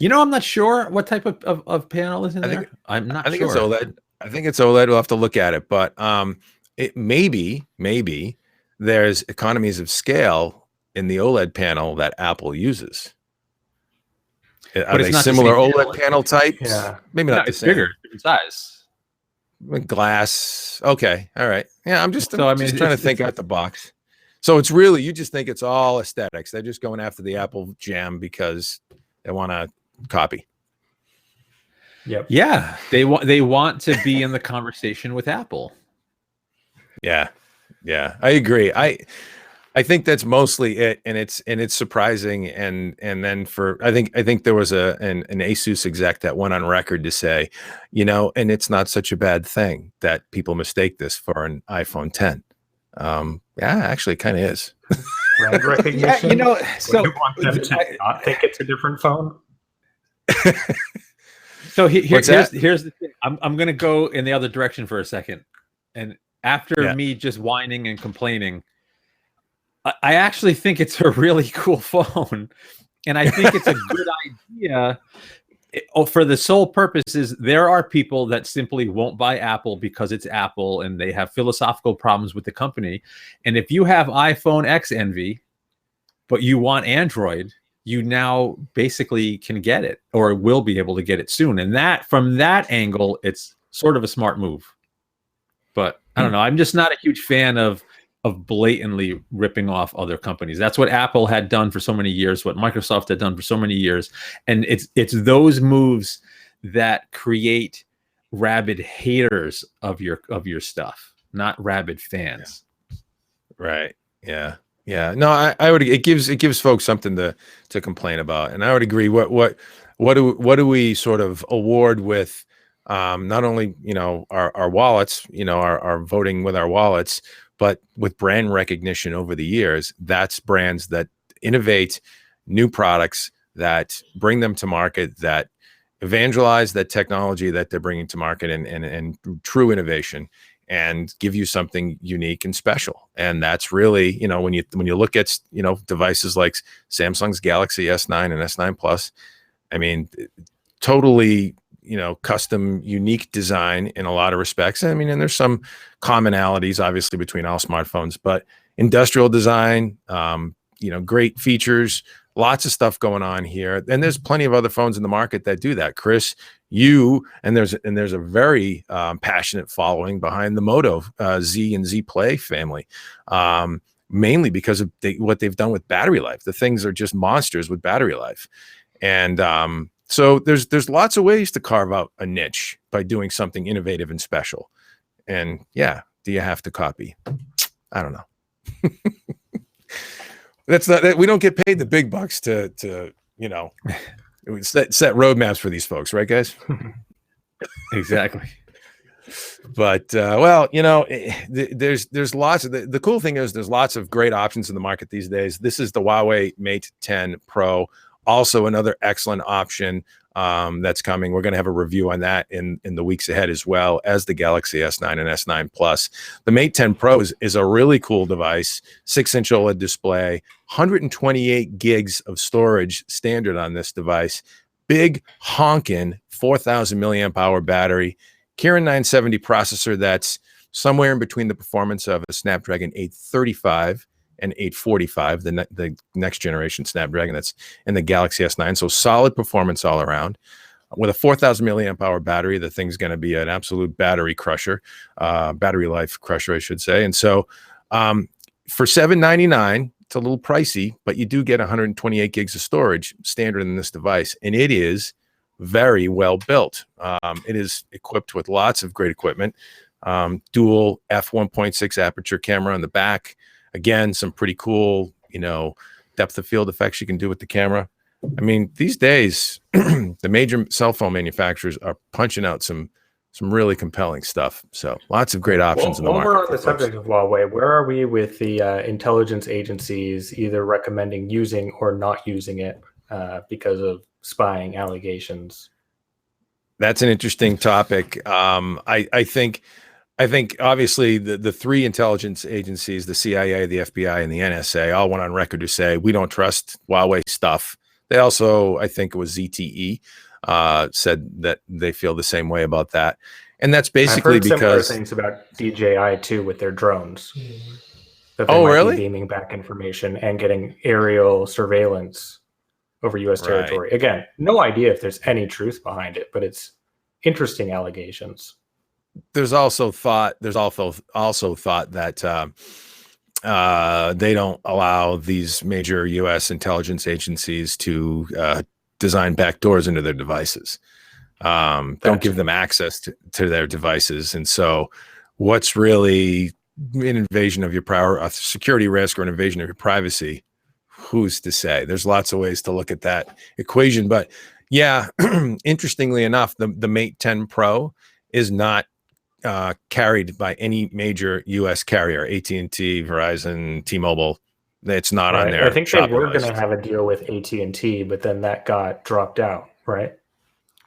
I'm not sure what type of panel is in there. I'm not sure. I think it's OLED. I think it's OLED. We'll have to look at it, but it maybe there's economies of scale in the OLED panel that Apple uses. Are they similar OLED panel types? Yeah, maybe not. It's bigger, different size. Glass. Okay, all right. Yeah, I'm just trying to think out the box. So it's really, you just think it's all aesthetics. They're just going after the Apple jam because they want to copy. Yep. Yeah, they want to be in the conversation with Apple. Yeah, I agree. I think that's mostly it, and it's surprising. And then I think there was an ASUS exec that went on record to say, and it's not such a bad thing that people mistake this for an iPhone 10. Yeah, actually, it kind of is. Brand recognition. Yeah, so you want them to not think it's a different phone. So here's the thing. I'm going to go in the other direction for a second, and after me just whining and complaining, I actually think it's a really cool phone, and I think it's a good idea. For the sole purposes, there are people that simply won't buy Apple because it's Apple and they have philosophical problems with the company. And if you have iPhone X envy, but you want Android, you now basically can get it, or will be able to get it soon. And that, from that angle, it's sort of a smart move. But I don't know. I'm just not a huge fan of blatantly ripping off other companies. That's what Apple had done for so many years, what Microsoft had done for so many years. And it's those moves that create rabid haters of your stuff, not rabid fans. Yeah. Right. Yeah. Yeah. No, I would, it gives folks something to complain about. And I would agree. What do we sort of award with not only, our wallets, our voting with our wallets, but with brand recognition over the years. That's brands that innovate new products, that bring them to market, that evangelize that technology that they're bringing to market, and true innovation, and give you something unique and special. And that's really, when you look at, devices like Samsung's Galaxy S9 and S9 Plus, I mean, totally, custom, unique design in a lot of respects. I mean, and there's some commonalities obviously between all smartphones, but industrial design, great features, lots of stuff going on here. And there's plenty of other phones in the market that do that. Chris, there's a very passionate following behind the Moto Z and Z Play family, mainly because of what they've done with battery life. The things are just monsters with battery life. And so there's lots of ways to carve out a niche by doing something innovative and special. And yeah, do you have to copy? I don't know. That's not, we don't get paid the big bucks to set roadmaps for these folks, right, guys? Exactly. But there's lots of the cool thing is there's lots of great options in the market these days. This is the Huawei Mate 10 Pro. Also another excellent option that's coming. We're going to have a review on that in the weeks ahead, as well as the Galaxy S9 and S9 Plus. The Mate 10 Pro is a really cool device, 6-inch OLED display, 128 gigs of storage standard on this device, big honkin' 4,000 milliamp hour battery, Kirin 970 processor that's somewhere in between the performance of a Snapdragon 835 and 845, the next generation Snapdragon that's in the Galaxy S9. So solid performance all around. With a 4,000 milliamp hour battery, the thing's going to be an absolute battery crusher, battery life crusher, I should say. And so for $799, it's a little pricey, but you do get 128 gigs of storage standard in this device, and it is very well built. It is equipped with lots of great equipment. Dual f1.6 aperture camera on the back. Again, some pretty cool, depth of field effects you can do with the camera. I mean, these days, the major cell phone manufacturers are punching out some really compelling stuff. So lots of great options in the market. While we're on the subject of Huawei, where are we with the intelligence agencies either recommending using or not using it because of spying allegations? That's an interesting topic. I think obviously the three intelligence agencies, the CIA, the FBI, and the NSA, all went on record to say we don't trust Huawei stuff. They also, I think it was ZTE, said that they feel the same way about that. And that's basically because things about DJI too with their drones. That they might be beaming back information and getting aerial surveillance over U.S. territory. Again, no idea if there's any truth behind it, but it's interesting allegations. There's also thought that they don't allow these major U.S. intelligence agencies to design backdoors into their devices. Don't give them access to their devices. And so what's really an invasion of your a security risk or an invasion of your privacy? Who's to say? There's lots of ways to look at that equation. But yeah, interestingly enough, the Mate 10 Pro is not carried by any major U.S. carrier, AT&T, Verizon, T-Mobile. It's not on there. I think they were going to have a deal with AT&T, but then that got dropped out, right?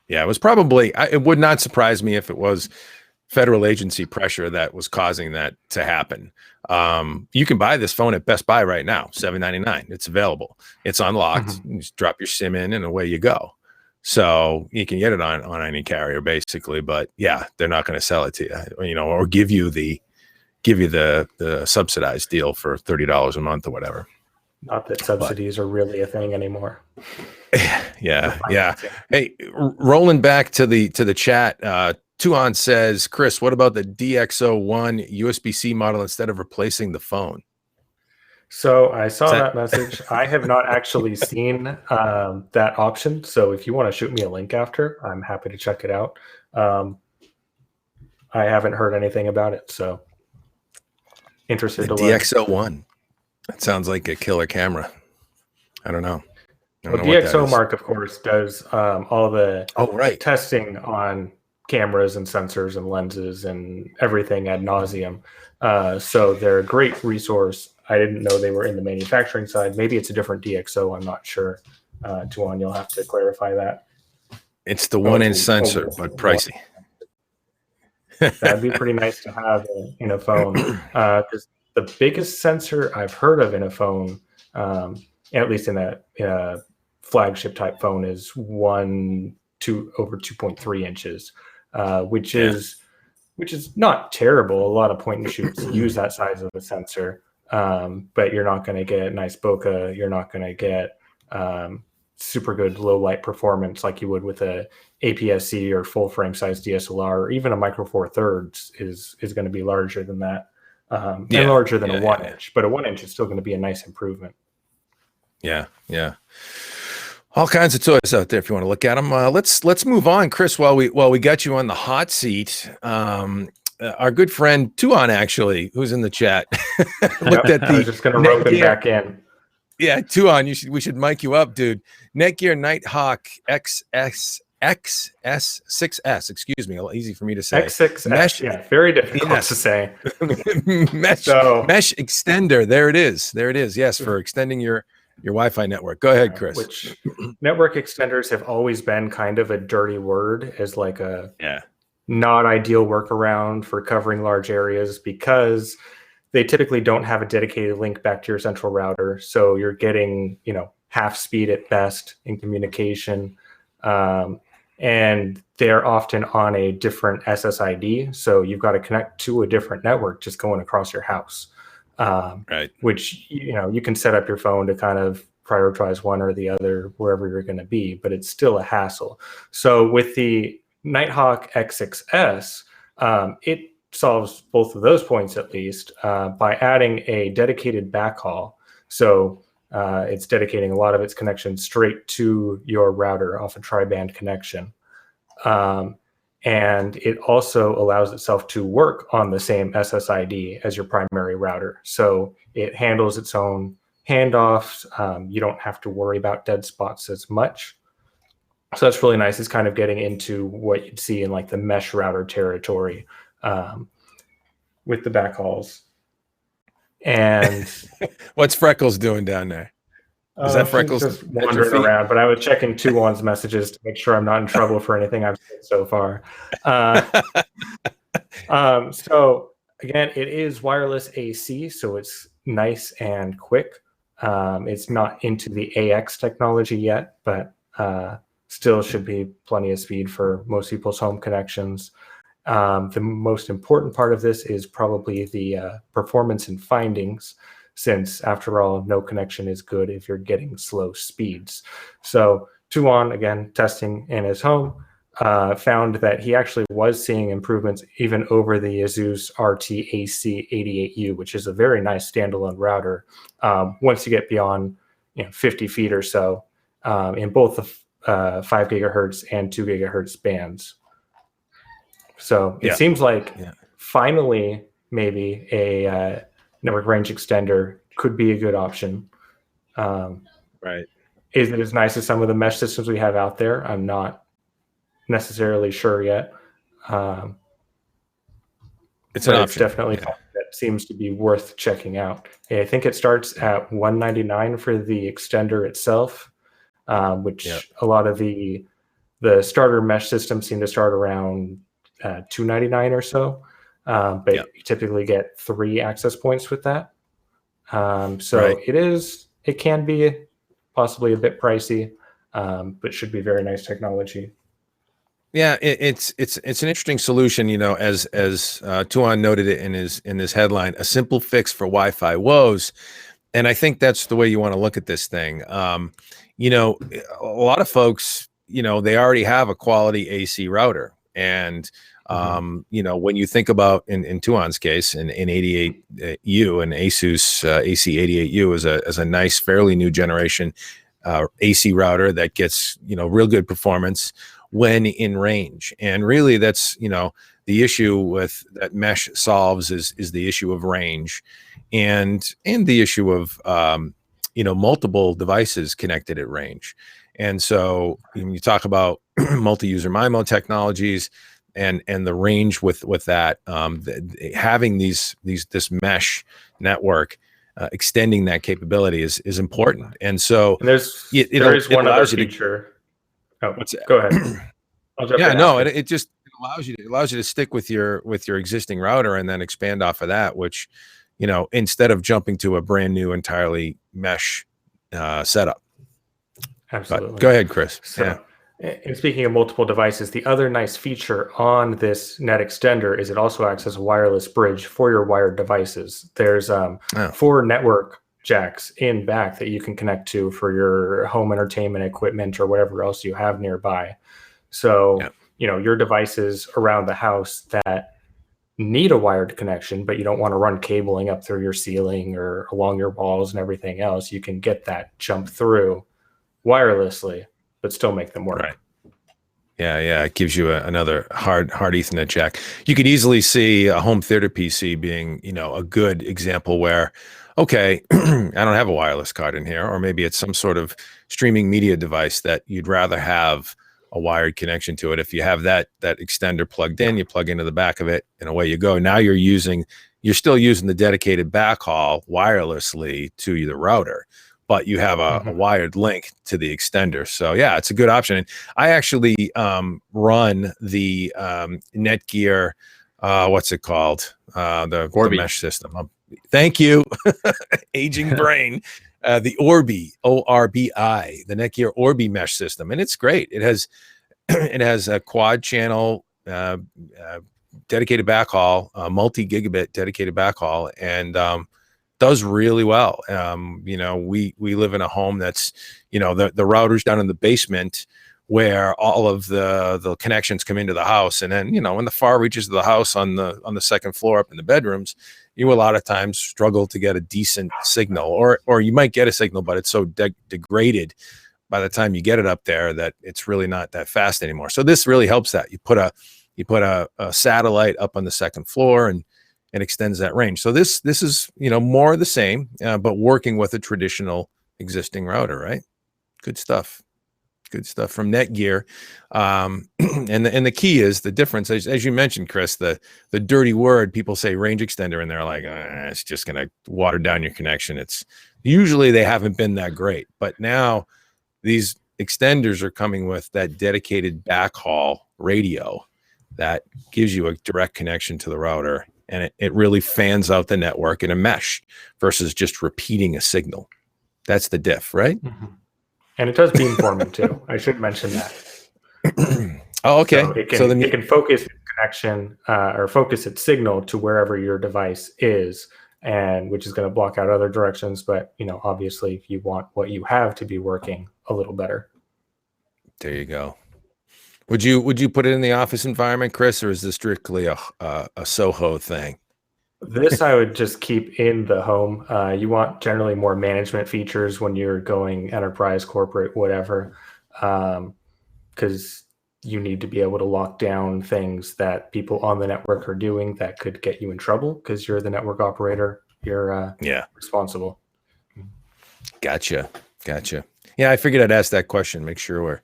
Yeah, it was probably, it would not surprise me if it was federal agency pressure that was causing that to happen. You can buy this phone at Best Buy right now, $799. It's available. It's unlocked. You just drop your SIM in and away you go. So you can get it on any carrier basically, but yeah, they're not going to sell it to you, or give you the subsidized deal for $30 a month or whatever. Not that subsidies are really a thing anymore. Yeah. Hey, rolling back to the chat, Tuan says, Chris, what about the DxO1 USB-C model instead of replacing the phone? So I saw that message. I have not actually seen that option. So if you want to shoot me a link after, I'm happy to check it out. I haven't heard anything about it, so interested to learn. DxO1. That sounds like a killer camera. I don't know. Well, DxOMark, of course, does all the testing on cameras and sensors and lenses and everything ad nauseum. So they're a great resource. I didn't know they were in the manufacturing side. Maybe it's a different DxO. I'm not sure. Tuan, you'll have to clarify that. It's the 1-inch sensor, but pricey. That'd be pretty nice to have in a phone. Because the biggest sensor I've heard of in a phone, at least in a flagship type phone, is over 2.3 inches, which is not terrible. A lot of point and shoots use that size of a sensor, but you're not going to get nice bokeh. You're not going to get super good low light performance like you would with a APS-C or full frame size DSLR, or even a Micro Four Thirds is going to be larger than that, and larger than a 1-inch. But a 1-inch is still going to be a nice improvement. Yeah. All kinds of toys out there if you want to look at them. Let's move on, Chris. While we got you on the hot seat, our good friend Tuan, actually, who's in the chat, looked at the. I was just going to rope him back in. Yeah, Tuan, we should mic you up, dude. Netgear Nighthawk XS6S. Excuse me, a little easy for me to say. X6S. Mesh, very difficult to say. mesh extender. There it is. Yes, for extending your Wi-Fi network. Go ahead, Chris. Which network extenders have always been kind of a dirty word, as like a not ideal workaround for covering large areas, because they typically don't have a dedicated link back to your central router. So you're getting, half speed at best in communication. And they're often on a different SSID. So you've got to connect to a different network just going across your house. Right. which you can set up your phone to kind of prioritize one or the other wherever you're going to be, but it's still a hassle. So with the Nighthawk X6S, it solves both of those points at least by adding a dedicated backhaul. So it's dedicating a lot of its connections straight to your router off a tri-band connection. And it also allows itself to work on the same SSID as your primary router. So it handles its own handoffs. You don't have to worry about dead spots as much. So that's really nice. It's kind of getting into what you'd see in like the mesh router territory with the backhauls. And what's Freckles doing down there? Is that Freckles just wandering around? But I was checking 2-1's messages to make sure I'm not in trouble for anything I've said so far. So again, it is wireless AC, so it's nice and quick. It's not into the AX technology yet, but still should be plenty of speed for most people's home connections. The most important part of this is probably the performance and findings, since after all, no connection is good if you're getting slow speeds. So 2-1, again, testing in his home, found that he actually was seeing improvements even over the ASUS RT-AC88U, which is a very nice standalone router. Once you get beyond 50 feet or so in both the 5 gigahertz and 2 gigahertz bands. So it seems like finally maybe a network range extender could be a good option. Right. Is it as nice as some of the mesh systems we have out there? I'm not necessarily sure yet. It's an option. It's definitely something that seems to be worth checking out. I think it starts at $199 for the extender itself, which a lot of the starter mesh systems seem to start around $299 or so. But you typically get 3 access points with that. It can be possibly a bit pricey, but should be very nice technology. Yeah, it's an interesting solution, as Tuan noted it in his headline, a simple fix for Wi-Fi woes. And I think that's the way you want to look at this thing. A lot of folks, they already have a quality AC router. And when you think about in Tuan's case, in 88U, an ASUS AC88U is a nice, fairly new generation AC router that gets real good performance when in range. And really, that's the issue with that mesh solves is the issue of range, and the issue of multiple devices connected at range. And so when you talk about multi-user MIMO technologies and the range with that, having this mesh network extending that capability is important. And so there is one other feature. Go ahead. It just allows you to stick with your existing router and then expand off of that, which instead of jumping to a brand new entirely mesh setup. Absolutely. But go ahead, Chris. And speaking of multiple devices, the other nice feature on this net extender is it also acts as a wireless bridge for your wired devices. There's 4 network jacks in back that you can connect to for your home entertainment equipment or whatever else you have nearby. So, your devices around the house that need a wired connection, but you don't want to run cabling up through your ceiling or along your walls and everything else, you can get that jump through wirelessly, but still make them work. Right. Yeah. It gives you another hard Ethernet jack. You could easily see a home theater PC being, a good example where, okay, I don't have a wireless card in here, or maybe it's some sort of streaming media device that you'd rather have a wired connection to it. If you have that extender plugged in, you plug into the back of it and away you go. Now you're still using the dedicated backhaul wirelessly to the router, but you have a wired link to the extender. So yeah, it's a good option. And I actually run the Netgear, what's it called? The mesh system. Thank you. Aging brain. The Orbi, ORBI, the Netgear Orbi mesh system. And it's great. It has a quad channel dedicated backhaul, multi-gigabit dedicated backhaul. And does really well. You know, we live in a home that's, you know, the router's down in the basement where all of the connections come into the house, and then, you know, in the far reaches of the house on the second floor up in the bedrooms, you a lot of times struggle to get a decent signal, or you might get a signal, but it's so degraded by the time you get it up there that it's really not that fast anymore. So this really helps that. You put a satellite up on the second floor, and it extends that range. So this is, you know, more of the same, but working with a traditional existing router, right? Good stuff. Good stuff from Netgear. And the key is the difference, as you mentioned, Chris, the dirty word, people say range extender, and they're like, it's just going to water down your connection. It's usually they haven't been that great, but now these extenders are coming with that dedicated backhaul radio that gives you a direct connection to the router, and it really fans out the network in a mesh versus just repeating a signal. That's the diff, right? Mm-hmm. And it does beamforming too. I should mention that. Oh, okay. So it can focus its connection or focus its signal to wherever your device is, and which is going to block out other directions. But, you know, obviously you want what you have to be working a little better. There you go. Would you put it in the office environment, Chris, or is this strictly a Soho thing? This I would just keep in the home. You want generally more management features when you're going enterprise, corporate, whatever, because you need to be able to lock down things that people on the network are doing that could get you in trouble because you're the network operator. You're responsible. Gotcha. Yeah, I figured I'd ask that question. Make sure we're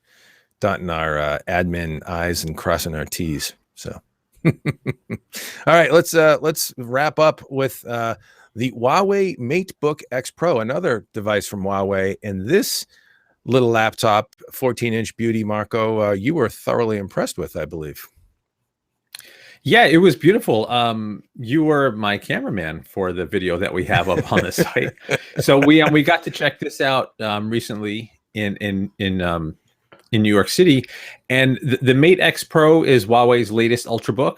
dotting our admin I's and crossing our T's. So. All right, let's wrap up with the Huawei Matebook X Pro, another device from Huawei, and this little laptop, 14-inch beauty, Marco, you were thoroughly impressed with, I believe. Yeah, it was beautiful. You were my cameraman for the video that we have up on the site, so we got to check this out recently in New York City, and the Mate X Pro is Huawei's latest Ultrabook,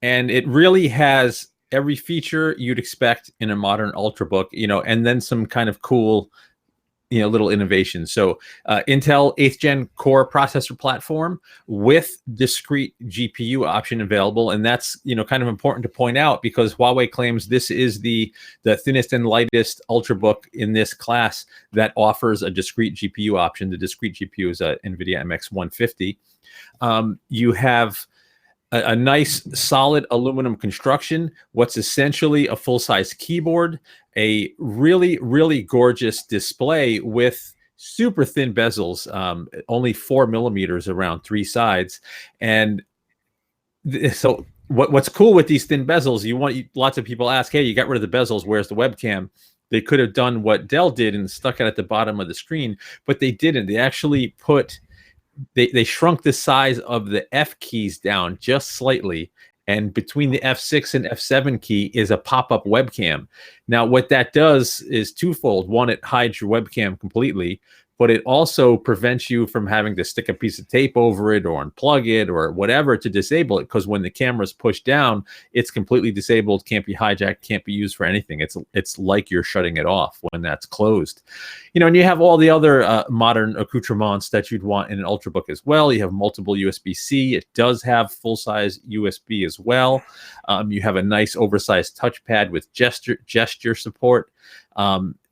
and it really has every feature you'd expect in a modern Ultrabook, you know, and then some kind of cool, you know, little innovation. So Intel 8th gen core processor platform with discrete GPU option available. And that's, you know, kind of important to point out because Huawei claims this is the thinnest and lightest Ultrabook in this class that offers a discrete GPU option. The discrete GPU is a NVIDIA MX 150. You have a nice solid aluminum construction, what's essentially a full-size keyboard, a really, really gorgeous display with super thin bezels, only 4 millimeters around 3 sides. And so what's cool with these thin bezels, lots of people ask, hey, you got rid of the bezels, where's the webcam? They could have done what Dell did and stuck it at the bottom of the screen, but they didn't. They actually they shrunk the size of the F keys down just slightly, and between the F6 and F7 key is a pop-up webcam. Now, what that does is twofold. One, it hides your webcam completely, but it also prevents you from having to stick a piece of tape over it or unplug it or whatever to disable it, because when the camera's pushed down, it's completely disabled, can't be hijacked, can't be used for anything. It's like you're shutting it off when that's closed. You know, and you have all the other modern accoutrements that you'd want in an Ultrabook as well. You have multiple USB-C. It does have full-size USB as well. You have a nice oversized touchpad with gesture support.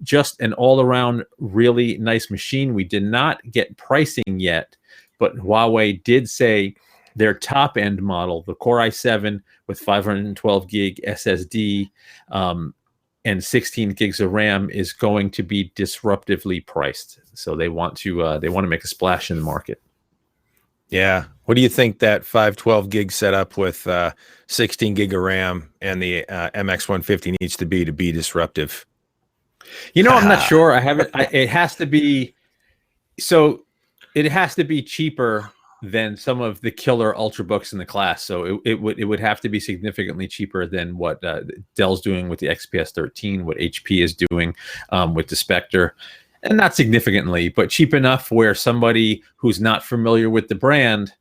Just an all-around really nice machine. We did not get pricing yet, but Huawei did say their top-end model, the Core i7 with 512 gig SSD and 16 gigs of RAM, is going to be disruptively priced. So they want to make a splash in the market. Yeah. What do you think that 512 gig setup with 16 gig of RAM and the MX 150 needs to be disruptive? You know, I'm not sure. It has to be cheaper than some of the killer Ultrabooks in the class. So it would have to be significantly cheaper than what Dell's doing with the XPS 13, what HP is doing with the Spectre, and not significantly, but cheap enough where somebody who's not familiar with the brand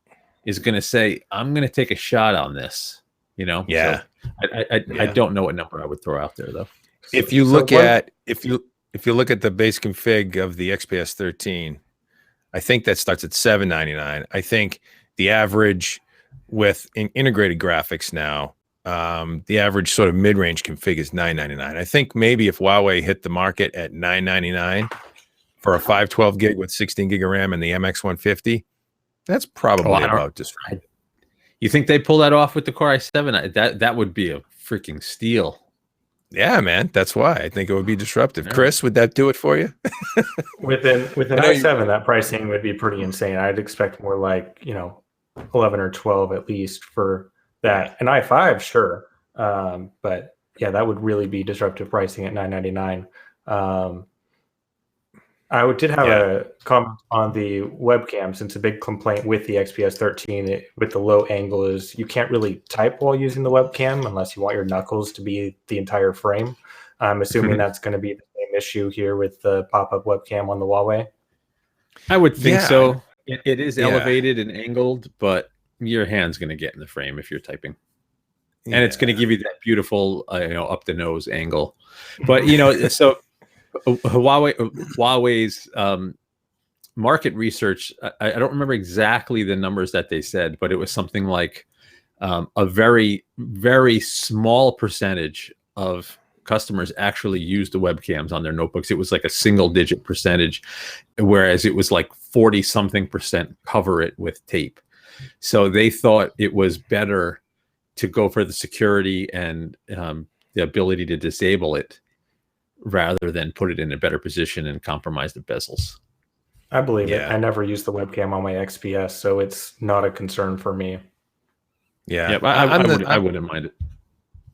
is going to say, "I'm going to take a shot on this." You know, yeah. So I don't know what number I would throw out there though. If you So look what- at if you look at the base config of the XPS 13, I think that starts at $799. I think the average with integrated graphics now, the average sort of mid-range config is $999. I think maybe if Huawei hit the market at $999 for a 512 gig with 16 gig of RAM and the MX150, that's probably about just right. You think they pull that off with the Core i7? That would be a freaking steal. Yeah, man. That's why I think it would be disruptive. Chris, would that do it for you? with an i7, that pricing would be pretty insane. I'd expect more like 11 or 12 at least for that. An i5, sure, but yeah, that would really be disruptive pricing at $999. Did have a comment on the webcam, since a big complaint with the XPS 13 with the low angle is you can't really type while using the webcam unless you want your knuckles to be the entire frame. I'm assuming that's going to be the same issue here with the pop-up webcam on the Huawei. I would think so. It is elevated and angled, but your hand's going to get in the frame if you're typing. And it's going to give you that beautiful, up the nose angle. But, so Huawei's market research, I don't remember exactly the numbers that they said, but it was something like a very, very small percentage of customers actually use the webcams on their notebooks. It was like a single digit percentage, whereas it was like 40-something% cover it with tape. So they thought it was better to go for the security and the ability to disable it rather than put it in a better position and compromise the bezels. I believe it. I never use the webcam on my XPS, so it's not a concern for me. Yeah, I wouldn't mind it.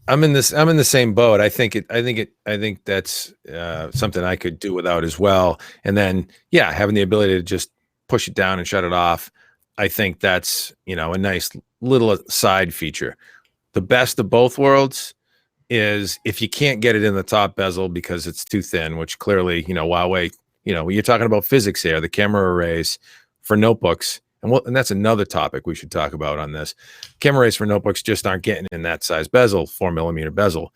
I'm in the same boat. I think that's something I could do without as well. And then, having the ability to just push it down and shut it off, I think that's, a nice little side feature. The best of both worlds is if you can't get it in the top bezel because it's too thin, which clearly, Huawei, you're talking about physics here, the camera arrays for notebooks. And that's another topic we should talk about on this. Camera arrays for notebooks just aren't getting in that size bezel, 4mm bezel.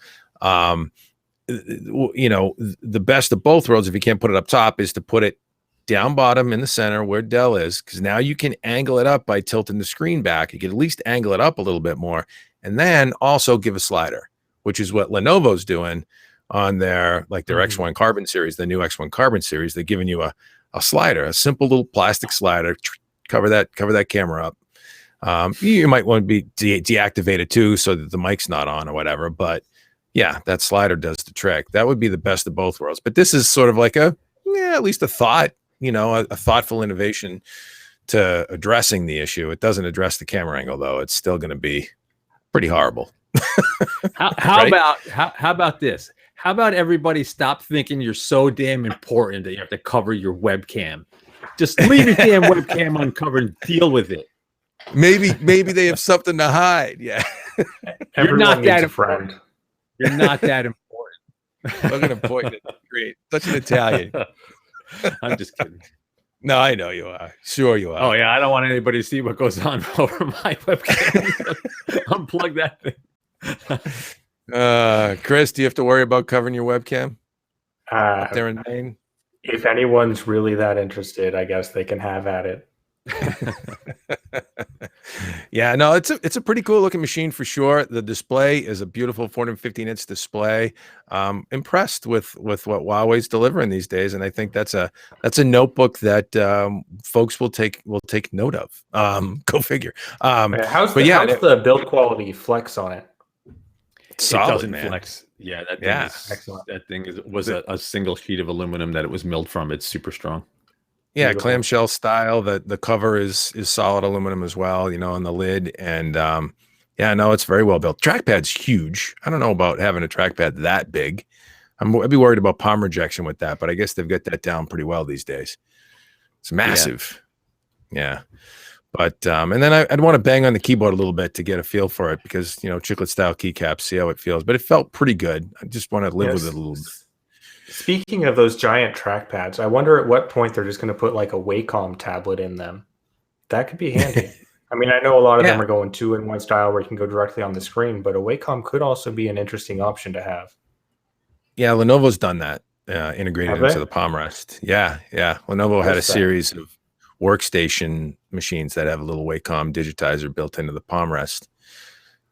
The best of both worlds, if you can't put it up top, is to put it down bottom in the center where Dell is, because now you can angle it up by tilting the screen back. You can at least angle it up a little bit more, and then also give a slider, which is what Lenovo's doing on their X1 Carbon series, the new X1 Carbon series. They're giving you a slider, a simple little plastic slider. Cover that camera up. You might want to be deactivated too, so that the mic's not on or whatever. But yeah, that slider does the trick. That would be the best of both worlds. But this is sort of like at least a thought, a thoughtful innovation to addressing the issue. It doesn't address the camera angle though. It's still going to be pretty horrible. How about this? How about everybody stop thinking you're so damn important that you have to cover your webcam? Just leave your damn webcam uncovered and deal with it. Maybe they have something to hide. Yeah. You're not that important. You're not that important. Look at him pointing. Great. Such an Italian. I'm just kidding. No, I know you are. Sure you are. Oh, yeah. I don't want anybody to see what goes on over my webcam. Unplug that thing. Chris, do you have to worry about covering your webcam up there in Maine? If anyone's really that interested, I guess they can have at it. Yeah, no, it's a pretty cool looking machine for sure. The display is a beautiful 415-inch display. Impressed with what Huawei's delivering these days, and I think that's a notebook that folks will take note of. Go figure. How's the build quality flex on it? Solid, it doesn't man. flex. Yeah, that thing is excellent. That thing was a single sheet of aluminum that it was milled from. It's super strong. Yeah, beautiful. Clamshell style. The cover is solid aluminum as well, on the lid. And it's very well built. Trackpad's huge. I don't know about having a trackpad that big. I'd be worried about palm rejection with that, but I guess they've got that down pretty well these days. It's massive. Yeah. But and then I'd want to bang on the keyboard a little bit to get a feel for it, because chiclet style keycaps, see how it feels. But it felt pretty good. I just want to live with it a little bit. Speaking of those giant trackpads, I wonder at what point they're just going to put like a Wacom tablet in them. That could be handy. I mean, I know a lot of them are going 2-in-1 style where you can go directly on the screen, but a Wacom could also be an interesting option to have. Yeah, Lenovo's done that, integrated Have into they? the palm rest. Yeah, yeah. Lenovo had a What's that? series of workstation machines that have a little Wacom digitizer built into the palm rest.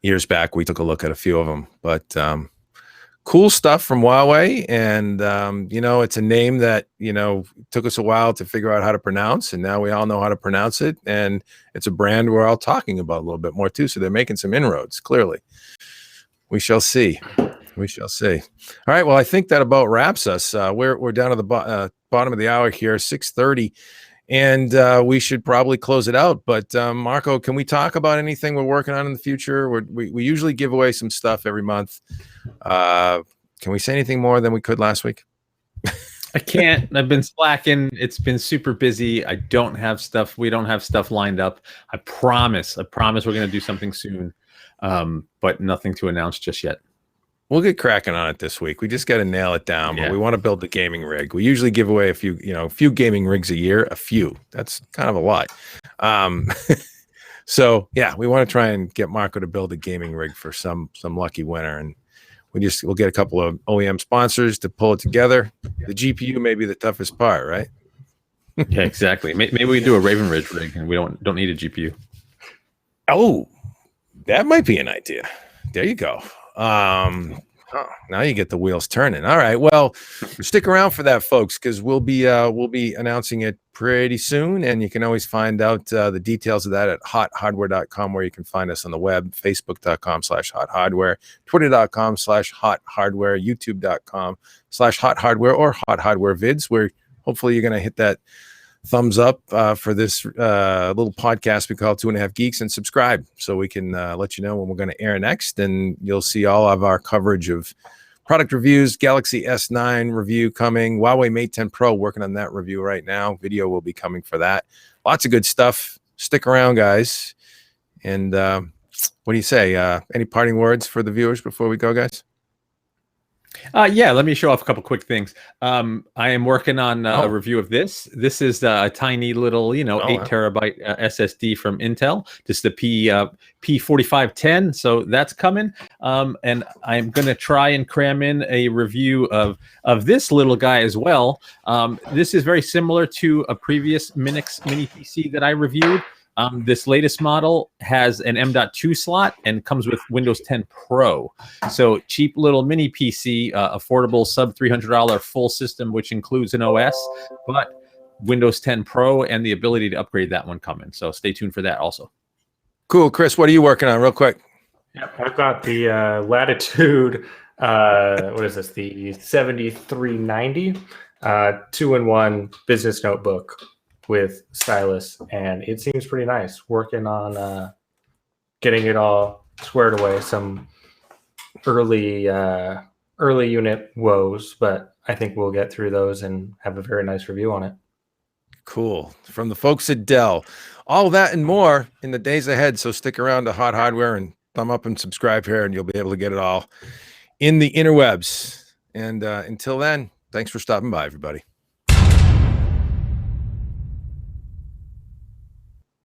Years back, we took a look at a few of them, but cool stuff from Huawei. And, it's a name that, took us a while to figure out how to pronounce. And now we all know how to pronounce it. And it's a brand we're all talking about a little bit more too. So they're making some inroads, clearly. We shall see. We shall see. All right. Well, I think that about wraps us. We're down to the bottom of the hour here, 6:30. And we should probably close it out. But Marco, can we talk about anything we're working on in the future? We usually give away some stuff every month. Can we say anything more than we could last week? I can't. I've been slacking. It's been super busy. I don't have stuff. We don't have stuff lined up. I promise we're going to do something soon, but nothing to announce just yet. We'll get cracking on it this week. We just got to nail it down, but Yeah. we want to build the gaming rig. We usually give away a few gaming rigs a year, a few. That's kind of a lot. So yeah, we want to try and get Marco to build a gaming rig for some lucky winner. And we'll get a couple of OEM sponsors to pull it together. The GPU may be the toughest part, right? Yeah, exactly. Maybe we do a Raven Ridge rig and we don't need a GPU. Oh, that might be an idea. There you go. Now you get the wheels turning. All right. Well, stick around for that, folks, because we'll be announcing it pretty soon, and you can always find out the details of that at hothardware.com, where you can find us on the web, facebook.com/hothardware, twitter.com/hothardware, youtube.com/hothardware, or HotHardware vids, where hopefully you're going to hit that thumbs up for this little podcast we call 2.5 Geeks, and subscribe so we can let you know when we're going to air next. And you'll see all of our coverage of product reviews, Galaxy S9 review coming, Huawei Mate 10 Pro, working on that review right now. Video will be coming for that. Lots of good stuff. Stick around, guys. And what do you say? Any parting words for the viewers before we go, guys? Yeah, let me show off a couple quick things. I am working on a review of this. This is a tiny little, 8 terabyte SSD from Intel. This is the P4510, so that's coming. And I'm going to try and cram in a review of this little guy as well. This is very similar to a previous Minix mini PC that I reviewed. This latest model has an M.2 slot and comes with Windows 10 Pro. So cheap little mini PC, affordable sub $300 full system, which includes an OS, but Windows 10 Pro and the ability to upgrade that one coming. So stay tuned for that also. Cool. Chris, what are you working on real quick? Yep, I've got the Latitude, what is this, the 7390 2-in-1 business notebook with stylus, and it seems pretty nice. Working on getting it all squared away. Some early unit woes, but I think we'll get through those and have a very nice review on it. Cool. From the folks at Dell. All that and more in the days ahead. So stick around to Hot Hardware and thumb up and subscribe here, and you'll be able to get it all in the interwebs. And until then, thanks for stopping by, everybody.